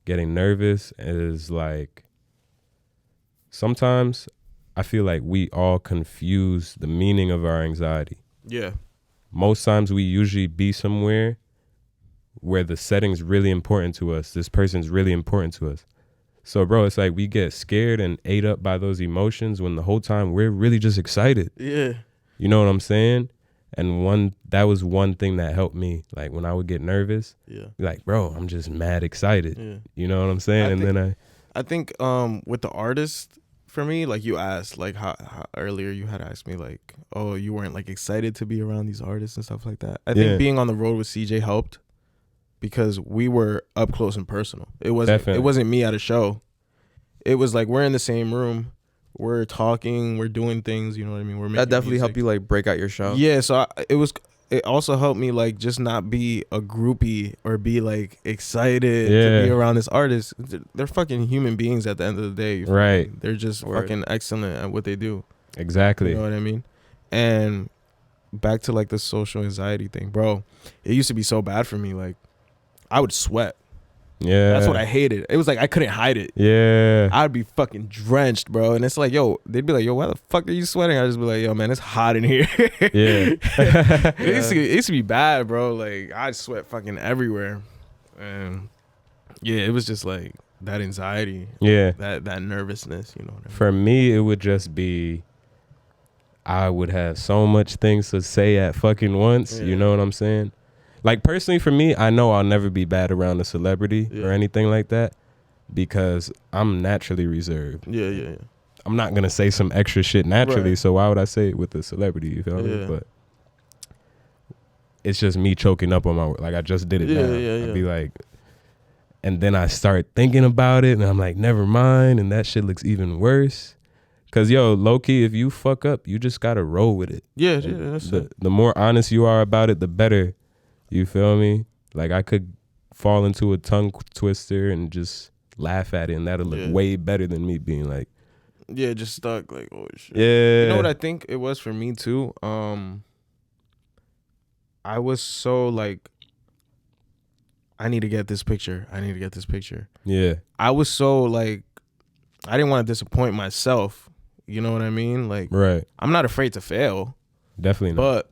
getting nervous is like sometimes I feel like we all confuse the meaning of our anxiety. Yeah. Most times we usually be somewhere where the setting's really important to us. This person's really important to us. So, bro, it's like we get scared and ate up by those emotions when the whole time we're really just excited. Yeah. You know what I'm saying? And that was one thing that helped me. Like when I would get nervous, Yeah. like, bro, I'm just mad excited. Yeah. You know what I'm saying? I think with the artist, for me, like you asked, like how earlier you had asked me, like, oh, you weren't like excited to be around these artists and stuff like that. I think being on the road with CJ helped because we were up close and personal. It wasn't me at a show. It was like we're in the same room, we're talking, we're doing things. You know what I mean? We're making That definitely music. helped you like break out your show. Yeah, so it also helped me like just not be a groupie or be like excited to be around this artist. They're fucking human beings at the end of the day. Right. They're just fucking excellent at what they do. Exactly. You know what I mean? And back to like the social anxiety thing, bro. It used to be so bad for me. Like I would sweat. Yeah. That's what I hated. It was like I couldn't hide it. Yeah. I'd be fucking drenched, bro. And it's like, yo, they'd be like, yo, why the fuck are you sweating? I'd just be like, yo, man, it's hot in here. Yeah. It used to be bad, bro. Like I'd sweat fucking everywhere. And yeah, it was just like that anxiety. Yeah. That nervousness, you know what I mean? For me, it would just be I would have so much things to say at fucking once. Yeah. You know what I'm saying? Like personally for me, I know I'll never be bad around a celebrity or anything like that because I'm naturally reserved. Yeah. I'm not going to say some extra shit naturally, Right. so why would I say it with a celebrity? You feel me? Yeah. But it's just me choking up on my work. Like I just did it now. I'd be like, and then I start thinking about it and I'm like, never mind. And that shit looks even worse. Cause yo, low key, if you fuck up, you just gotta roll with it. Yeah, that's it. The more honest you are about it, the better. You feel me? Like I could fall into a tongue twister and just laugh at it, and that'll look way better than me being like, yeah, just stuck. Like, oh shit. yeah. You know what I think it was for me too? I was so like, I need to get this picture. I need to get this picture. Yeah. I was so like, I didn't want to disappoint myself. You know what I mean? Like, Right. I'm not afraid to fail. Definitely not. But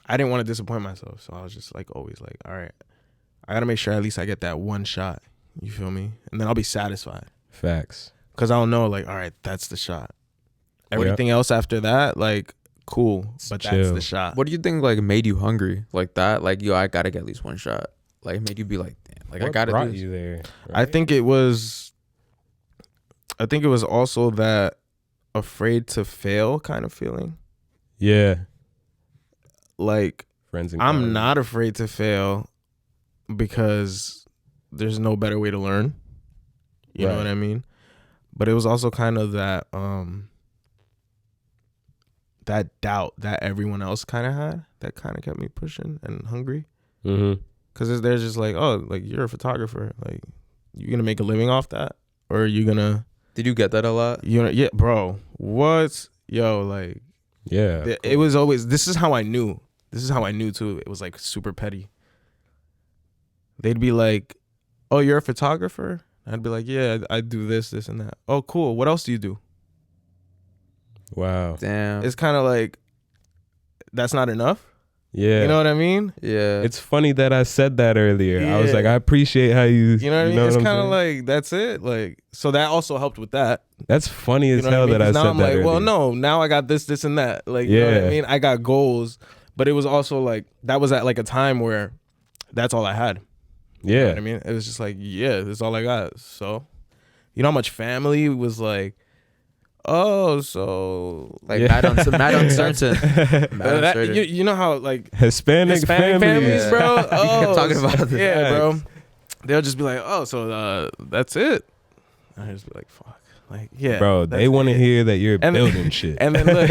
I didn't want to disappoint myself. So I was just like, always like, all right, I got to make sure at least I get that one shot. You feel me? And then I'll be satisfied. Facts. Because I'll know, like, all right, that's the shot. Everything else after that, like, cool. But that's the shot. What do you think, like, made you hungry like that? Like, yo, I got to get at least one shot. Like, made you be like, damn, like, What I got to brought do this? you there? Right? I think it was also that afraid to fail kind of feeling. Yeah. Like, Friends and I'm college. not afraid to fail because there's no better way to learn. You know what I mean? But it was also kind of that that doubt that everyone else kind of had that kind of kept me pushing and hungry. Mm-hmm. Because they're just like, oh, like, you're a photographer. Like, you gonna make a living off that? Or are you gonna... Did you get that a lot? You know, yeah, bro. What? Yo, like... Yeah. It was always... This is how I knew. This is how I knew, too. It was, like, super petty. They'd be like, oh, you're a photographer? I'd be like, yeah, I do this, and that. Oh, cool. What else do you do? Wow. Damn. It's kind of like, that's not enough. Yeah. You know what I mean? Yeah. It's funny that I said that earlier. I was Yeah. like, I appreciate how you. You know what I mean? It's what I'm kind of saying? like, that's it. Like, so that also helped with that. That's funny You as know hell what I mean? that I 'Cause said now I'm that like, earlier. well, no, now I got this, and that. Like, you know what I Yeah. mean? I got goals, but it was also like, that was at like a time where that's all I had. You know Yeah. what I mean? It was just like, yeah, this is all I got. So, you know how much family was like, oh, so Like, Yeah. mad uncertain. Mad uncertain. you know how like Hispanic families. families, bro. We Oh, kept talking about this. yeah, bro. They'll just be like, oh, so that's it. I just be like, fuck, like, yeah, Bro, they that's want to it. hear that you're And then- building shit. And then look,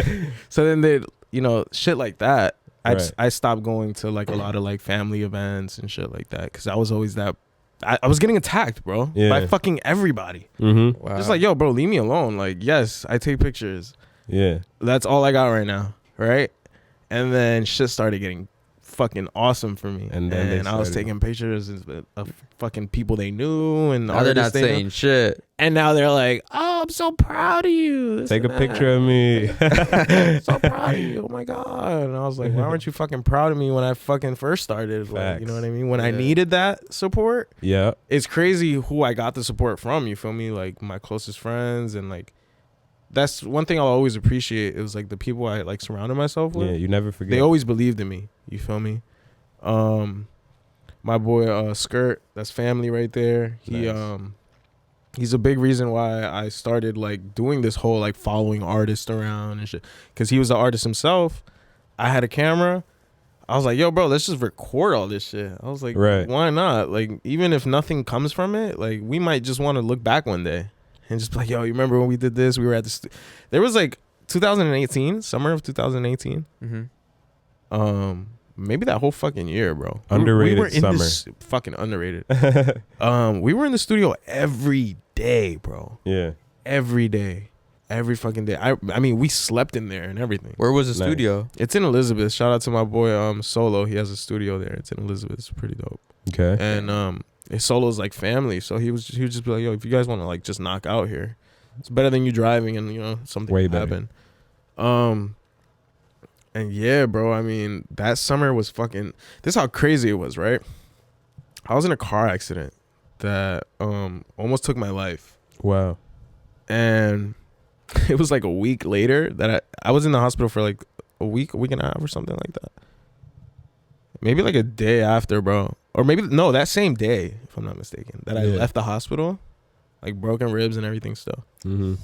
so then they, you know, shit like that. Right. I stopped going to like a lot of like family events and shit like that because I was always that. I was getting attacked, bro, Yeah. by fucking everybody. Mm-hmm. Wow. Just like, yo, bro, leave me alone. Like, yes, I take pictures. Yeah. That's all I got right now, right? And then shit started getting fucking awesome for me. And then they I was started- taking pictures of fucking people they knew and now they're not artists they knew. saying shit. And now they're like, oh, I'm so proud of you. this Take a and picture of me. that. So proud of you. Oh my God. And I was like, why weren't you fucking proud of me when I fucking first started? Like, you know what I mean? When I Yeah. needed that support, Yeah. it's crazy who I got the support from. You feel me? Like my closest friends and like, that's one thing I'll always appreciate. It was like the people I like surrounded myself with. Yeah. You never forget. They always believed in me. You feel me? My boy Skirt, that's family right there. Nice. He's a big reason why I started like doing this whole like following artists around and shit. Cause he was the artist himself. I had a camera. I was like, yo, bro, let's just record all this shit. I was like, Right. why not? Like, even if nothing comes from it, like we might just want to look back one day and just be like, yo, you remember when we did this? We were at the there was like 2018, summer of 2018. Mm-hmm. Maybe that whole fucking year, bro. Underrated we were in summer. This, fucking underrated. We were in the studio every day, bro. Yeah. Every day. Every fucking day. I mean, we slept in there and everything. Where was the Nice. studio? It's in Elizabeth. Shout out to my boy Solo. He has a studio there. It's in Elizabeth. It's pretty dope. Okay. And Solo's like family, so he would just be like, yo, if you guys want to like just knock out here, it's better than you driving and you know something Way could better. happen. And yeah, bro, I mean, that summer was fucking, this is how crazy it was, right? I was in a car accident that almost took my life. Wow. And it was like a week later that I was in the hospital for like a week and a half or something like that. Maybe like a day after, bro. Or maybe, no, that same day, if I'm not mistaken, that I Yeah. left the hospital. Like broken ribs and everything still. Mm-hmm.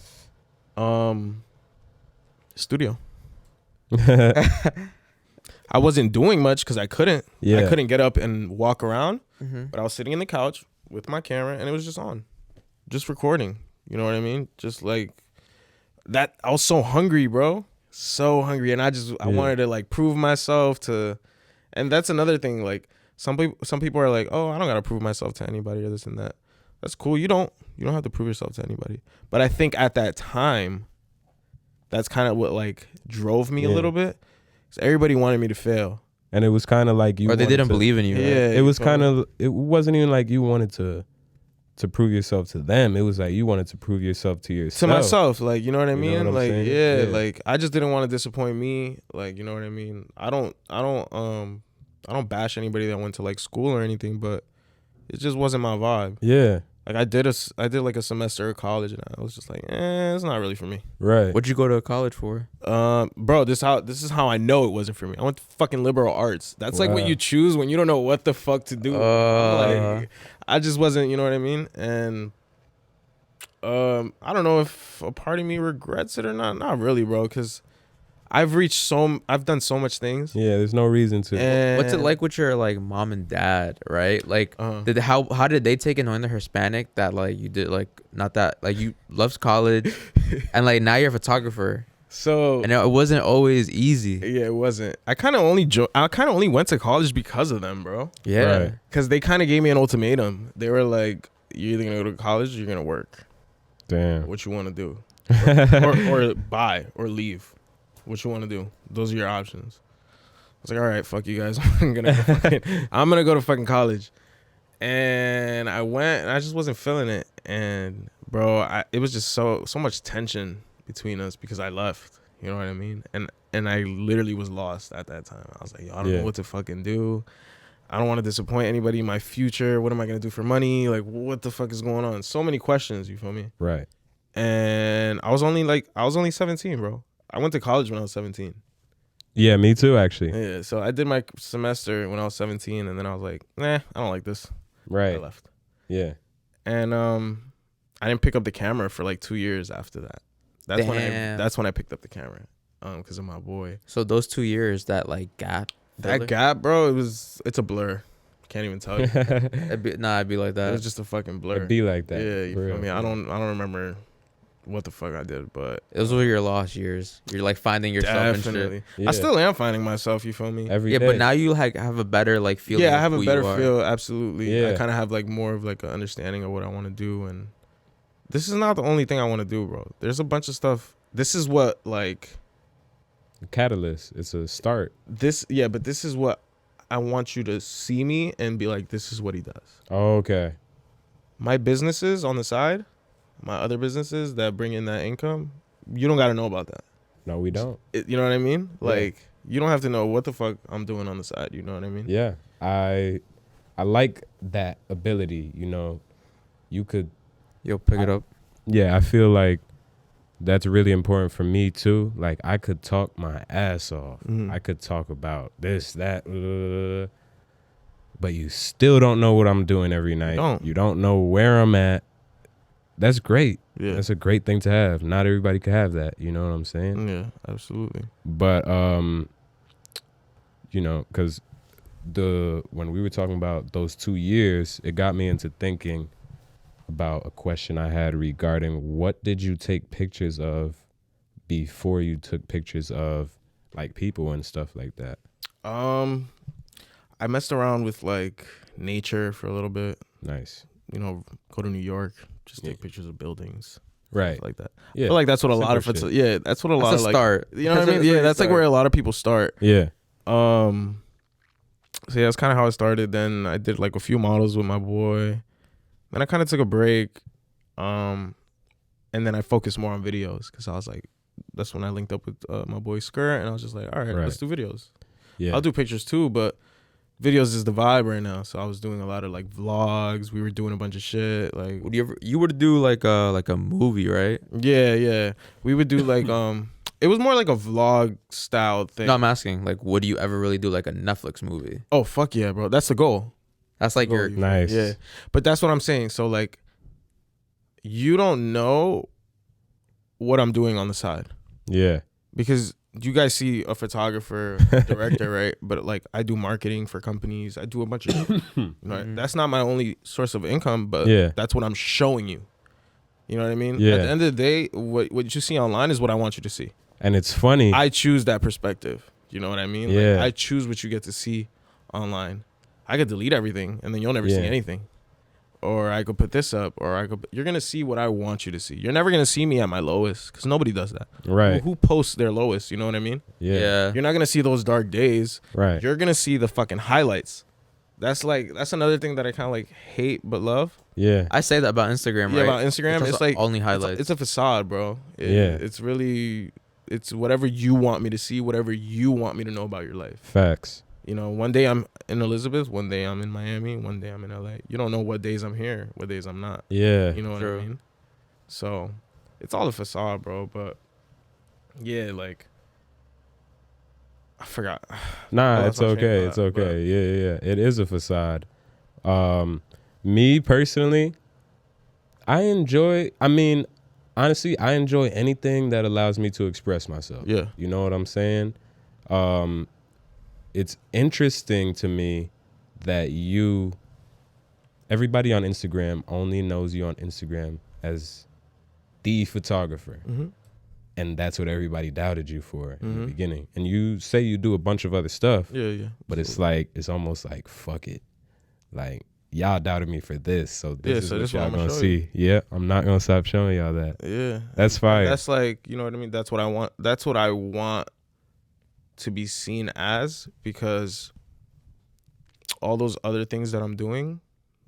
Studio. I wasn't doing much because I couldn't. Yeah. I couldn't get up and walk around, Mm-hmm. but I was sitting in the couch with my camera and it was just on, just recording. You know what I mean? Just like that I was so hungry, bro. So hungry. And I wanted to like prove myself to, and that's another thing. Like some people are like, oh, I don't gotta prove myself to anybody or this and that. That's cool. You don't have to prove yourself to anybody. But I think at that time, that's kind of what like drove me a little bit. So everybody wanted me to fail. And it was kind of like you, or they didn't believe in you. Right? Yeah, it was kind of. It wasn't even like you wanted to prove yourself to them. It was like you wanted to prove yourself to yourself. To myself, like, you know what I mean? What I'm like, saying? yeah, like I just didn't want to disappoint me. Like, you know what I mean? I don't bash anybody that went to like school or anything, but it just wasn't my vibe. Yeah. Like I did like a semester of college and I was just like, it's not really for me. Right. What'd you go to college for? Bro, this is how I know it wasn't for me. I went to fucking liberal arts. That's like what you choose when you don't know what the fuck to do. Like, I just wasn't, you know what I mean? And I don't know if a part of me regrets it or not. Not really, bro, because I've done so much things. Yeah, there's no reason to. And What's it like with your like mom and dad, right? Like, how did they take it knowing they're Hispanic that like you did like not that like you loved college and like now you're a photographer. So and it wasn't always easy. Yeah, it wasn't. I kind of only went to college because of them, bro. Yeah, Right. Because they kind of gave me an ultimatum. They were like, "You're either gonna go to college, or you're gonna work. Damn. What you want to do, or buy or leave. What you want to do? Those are your options." I was like, "All right, fuck you guys. I'm gonna go to fucking college." And I went, and I just wasn't feeling it. And bro, it was just so much tension between us because I left. You know what I mean? And I literally was lost at that time. I was like, yo, I don't know what to fucking do. I don't want to disappoint anybody in my future. What am I gonna do for money? Like, what the fuck is going on? So many questions. You feel me? Right. And I was only 17, bro. I went to college when I was 17. Yeah, me too, actually. Yeah, so I did my semester when I was 17, and then I was like, nah, I don't like this. Right. I left. Yeah. And I didn't pick up the camera for like 2 years after that. That's when I picked up the camera, because of my boy. So those 2 years, that like gap. That gap, bro, it's a blur. Can't even tell you. It'd be like It that. was just a fucking blur. It'd be like that. Yeah, you for feel real. me? I don't remember what the fuck I did, but Those were your lost years. You're like finding yourself definitely. and shit. Yeah. I still am finding myself. You feel me? Every Yeah, day. but now you like have a better like feeling. Yeah, I of have a who better you are. feel. Absolutely. Yeah. I kind of have like more of like an understanding of what I want to do, and this is not the only thing I want to do, bro. There's a bunch of stuff. This is what like Catalyst. It's a start. but this is what I want you to see me and be like, this is what he does. Okay. My businesses on the side, my other businesses that bring in that income, you don't got to know about that. No, we don't. You know what I mean? Yeah. Like, you don't have to know what the fuck I'm doing on the side. You know what I mean? Yeah. I like that ability, you know. You could. You'll pick it up. Yeah, I feel like that's really important for me too. Like I could talk my ass off. Mhm. I could talk about this, that, but you still don't know what I'm doing every night. You don't know where I'm at. That's great. Yeah. That's a great thing to have. Not everybody can have that. You know what I'm saying? Yeah, absolutely. But you know, because when we were talking about those 2 years, it got me into thinking about a question I had regarding what did you take pictures of before you took pictures of like people and stuff like that? I messed around with like nature for a little bit. Nice. You know, go to New York, just take pictures of buildings, Right. stuff like that. Yeah. I feel like that's what a lot of Simple shit. Yeah, that's what a lot That's of a like start. You know what I mean? Yeah, that's like where a lot of people start. Yeah. So yeah, that's kind of how I started. Then I did like a few models with my boy. Then I kind of took a break. And then I focused more on videos because I was like, that's when I linked up with my boy Skirt, and I was just like, all right, let's do videos. Yeah. I'll do pictures too, but videos is the vibe right now. So I was doing a lot of like vlogs. We were doing a bunch of shit. Like, You would do like a movie, right? yeah. We would do like it was more like a vlog style thing. No, I'm asking like, would you ever really do like a Netflix movie? Oh fuck yeah, bro. That's the goal. That's like your Nice. Yeah. But that's what I'm saying. So like, you don't know what I'm doing on the side. Yeah. Because you guys see a photographer, director, right? But like, I do marketing for companies. I do a bunch of shit. You know, that's not my only source of income, but Yeah. that's what I'm showing you. You know what I mean? Yeah. At the end of the day, what you see online is what I want you to see. And it's funny. I choose that perspective. You know what I mean? Yeah. Like, I choose what you get to see online. I could delete everything and then you'll never see anything. Or I could put this up, or you're going to see what I want you to see. You're never going to see me at my lowest because nobody does that. Right. Who posts their lowest? You know what I mean? Yeah. You're not going to see those dark days. Right. You're going to see the fucking highlights. That's another thing that I kind of like hate but love. Yeah. I say that about Instagram, Yeah, right? about Instagram, it's like only highlights. It's a facade, bro. Yeah. It's really, it's whatever you want me to see, whatever you want me to know about your life. Facts. You know, one day I'm in Elizabeth, one day I'm in Miami, one day I'm in LA. You don't know what days I'm here, what days I'm not. Yeah. You know what I mean? So it's all a facade, bro. But yeah, like, I forgot. Nah, Oh, it's that's my train okay. of It's thought, okay. Yeah. It is a facade. Me personally, honestly, I enjoy anything that allows me to express myself. Yeah. You know what I'm saying? It's interesting to me that everybody on Instagram only knows you on Instagram as the photographer. Mm-hmm. And that's what everybody doubted you for in Mm-hmm. the beginning. And you say you do a bunch of other stuff. Yeah. But it's like, it's almost like, fuck it. Like, y'all doubted me for this, so this is what y'all gonna see. Yeah, I'm not gonna stop showing y'all that. Yeah. That's fire. That's like, you know what I mean? That's what I want. That's what I want to be seen as, because all those other things that I'm doing,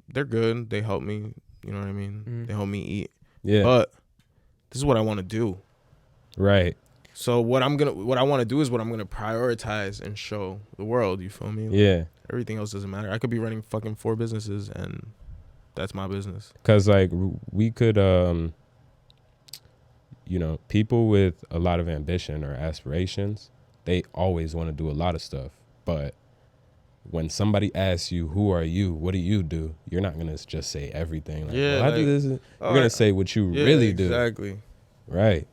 they're good. They help me. You know what I mean? Mm-hmm. They help me eat. Yeah. But this is what I want to do. Right. So what I want to do is what I'm gonna prioritize and show the world. You feel me? Like, Yeah. everything else doesn't matter. I could be running fucking 4 businesses, and that's my business. Cause like we could, people with a lot of ambition or aspirations, they always want to do a lot of stuff. But when somebody asks you, "Who are you? What do you do?" You're not gonna just say everything. Like, Yeah, well, I do this. You're gonna say what you really do. Exactly. Right.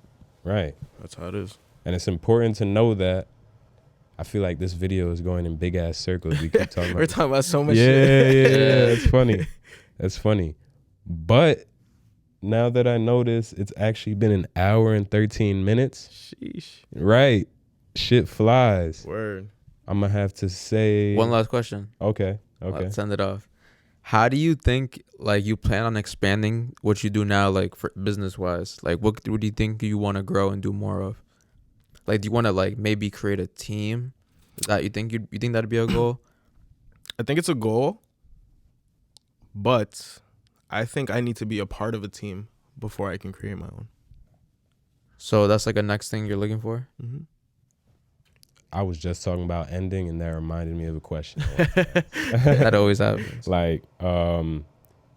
That's how it is. And it's important to know that. I feel like this video is going in big ass circles. We keep talking about. We're talking about so much shit. Yeah. It's funny. That's funny. But now that I notice, it's actually been an hour and 13 minutes. Sheesh. Right. Shit flies. Word. I'm gonna have to say One last question. Okay. Let's send it off. How do you think, like, you plan on expanding what you do now, like, for business wise? Like, what do you think you want to grow and do more of? Like, do you want to, like, maybe create a team that you think that'd be a goal? I think it's a goal, but I think I need to be a part of a team before I can create my own. So that's like a next thing you're looking for? Mm-hmm. I was just talking about ending, and that reminded me of a question. That always happens. Like,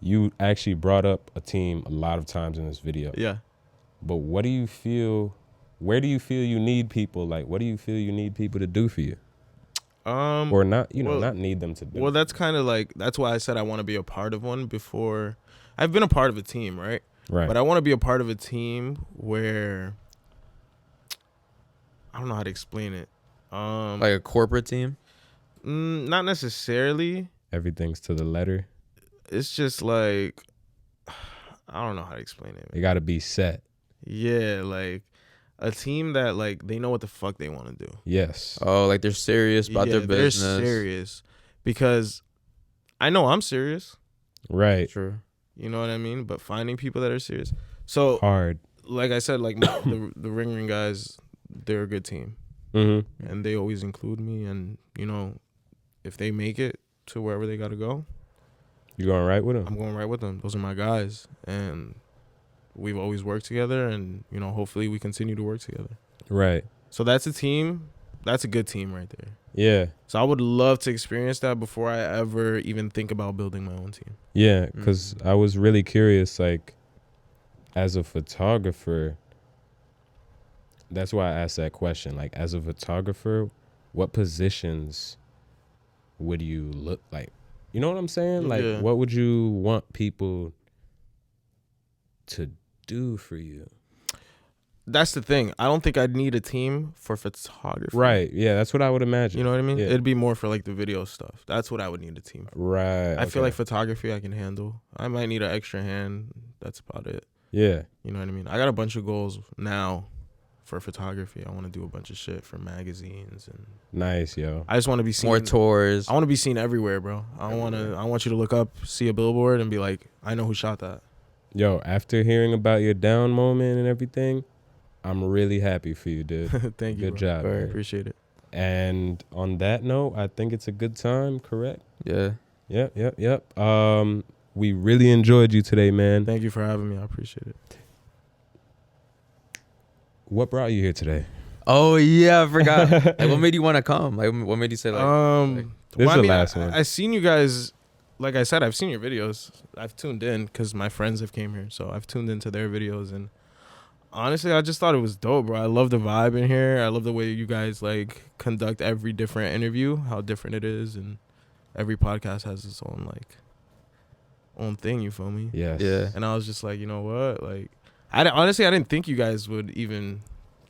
you actually brought up a team a lot of times in this video. Yeah. But what do you feel? Where do you feel you need people? Like, what do you feel you need people to do for you? Or not, not need them to do. Well, that's kind of like, that's why I said I want to be a part of one before. I've been a part of a team, right? Right. But I want to be a part of a team where, I don't know how to explain it. Like a corporate team? Not necessarily. Everything's to the letter. It's just like, I don't know how to explain it. They got to be set. Yeah, like a team that, like, they know what the fuck they want to do. Yes. Oh, like they're serious about their business. They're serious, because I know I'm serious. Right. True. You know what I mean? But finding people that are serious. So hard. Like I said, like the Ring guys, they're a good team. Mm-hmm. And they always include me. And, if they make it to wherever they got to go, You going right with them? I'm going right with them. Those are my guys. And we've always worked together. And, hopefully we continue to work together. Right. So that's a team. That's a good team right there. Yeah. So I would love to experience that before I ever even think about building my own team. Yeah, because I was really curious, like, as a photographer, that's why I asked that question. Like, as a photographer, what positions would you look like? You know what I'm saying? Like, Yeah. what would you want people to do for you? That's the thing. I don't think I'd need a team for photography. Right. Yeah, that's what I would imagine. You know what I mean? Yeah. It'd be more for like the video stuff. That's what I would need a team for. Right. I feel like photography I can handle. I might need an extra hand. That's about it. Yeah. You know what I mean? I got a bunch of goals now for photography. I want to do a bunch of shit for magazines, and Nice, yo. I just want to be seen. More tours. I want to be seen everywhere, bro. I want you to look up, see a billboard, and be like, I know who shot that. Yo, after hearing about your down moment and everything, I'm really happy for you, dude. Thank you. Good bro. job. I man. appreciate it. And on that note, I think it's a good time, correct? Yeah. Yep. We really enjoyed you today, man. Thank you for having me. I appreciate it. What brought you here today? Oh yeah, I forgot. Like, what made you want to come? Like, what made you say like? This is the last one. I seen you guys. Like I said, I've seen your videos. I've tuned in because my friends have came here, so I've tuned into their videos. And honestly, I just thought it was dope, bro. I love the vibe in here. I love the way you guys like conduct every different interview, how different it is, and every podcast has its own thing. You feel me? Yes. Yeah. And I was just like, you know what? Like, honestly, I didn't think you guys would even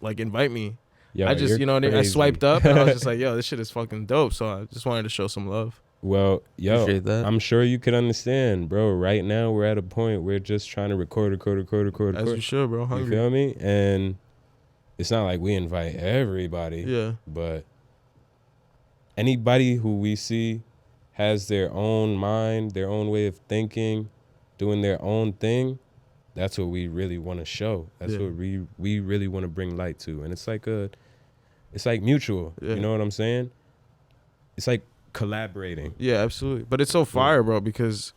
like invite me. Yo, I just, you're I crazy. swiped up and I was just like, yo, this shit is fucking dope. So I just wanted to show some love. Well, yo, Appreciate that. I'm sure you could understand, bro. Right now, we're at a point we're just trying to record. As you should, bro. You Hungry. feel me? And it's not like we invite everybody, Yeah. but anybody who we see has their own mind, their own way of thinking, doing their own thing. That's what we really want to show. That's Yeah. what we really want to bring light to. And it's like mutual. Yeah. You know what I'm saying? It's like collaborating. Yeah, absolutely. But it's so fire, bro, because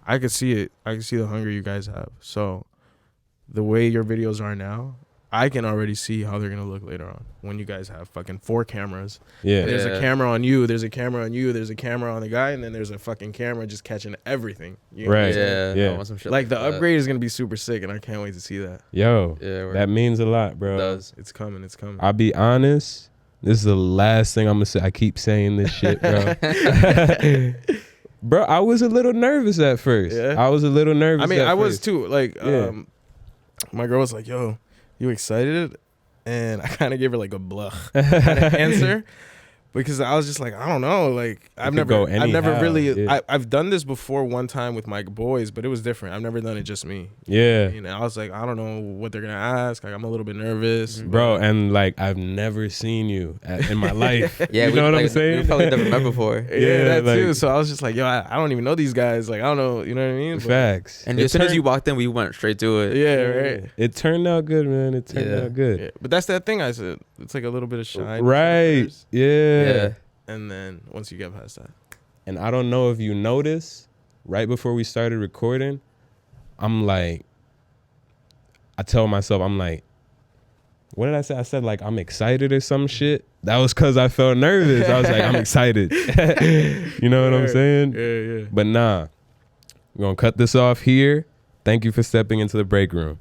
I could see it. I could see the hunger you guys have. So the way your videos are now, I can already see how they're gonna look later on when you guys have fucking 4 cameras. Yeah. And there's Yeah. a camera on you, there's a camera on you, there's a camera on the guy, and then there's a fucking camera just catching everything. You know what I'm Right. saying? Yeah. Yeah. I want some shit Like the that. upgrade is gonna be super sick, and I can't wait to see that. Yo, Yeah. that means a lot, bro. It does. It's coming. It's coming. I'll be honest. This is the last thing I'm gonna say. I keep saying this shit, bro. Bro, I was a little nervous at first. Yeah? I was a little nervous. I mean, at I was first. too. Like, Yeah. my girl was like, "Yo, you excited?" And I kind of gave her like a blah kind of answer because I was just like, I don't know. Like, I've could never go really. anyhow, yeah. I've done this before one time with my boys, but it was different. I've never done it just me. Yeah. You know, I was like, I don't know what they're gonna ask. Like, I'm a little bit nervous, Bro, but- and like I've never seen you in my life. Yeah. You know what I'm We saying? probably never met before. yeah, Yeah, that like- too. So I was just like, yo, I don't even know these guys. Like, I don't know. You know what I mean? But- Facts. And It as soon as turned- you walked in, we went straight to it. yeah, right. It turned out good, man. It turned Yeah. out good. Yeah. But that's that thing I said. It's like a little bit of shine. Right. first, Yeah. and then once you get past that. And I don't know if you noticed, right before we started recording, I'm like, I tell myself, I'm like, what did I say? I said like I'm excited or some shit. That was cause I felt nervous. I was like, I'm excited. You know what I'm saying? Yeah, yeah. But nah, we're gonna cut this off here. Thank you for stepping into the break room.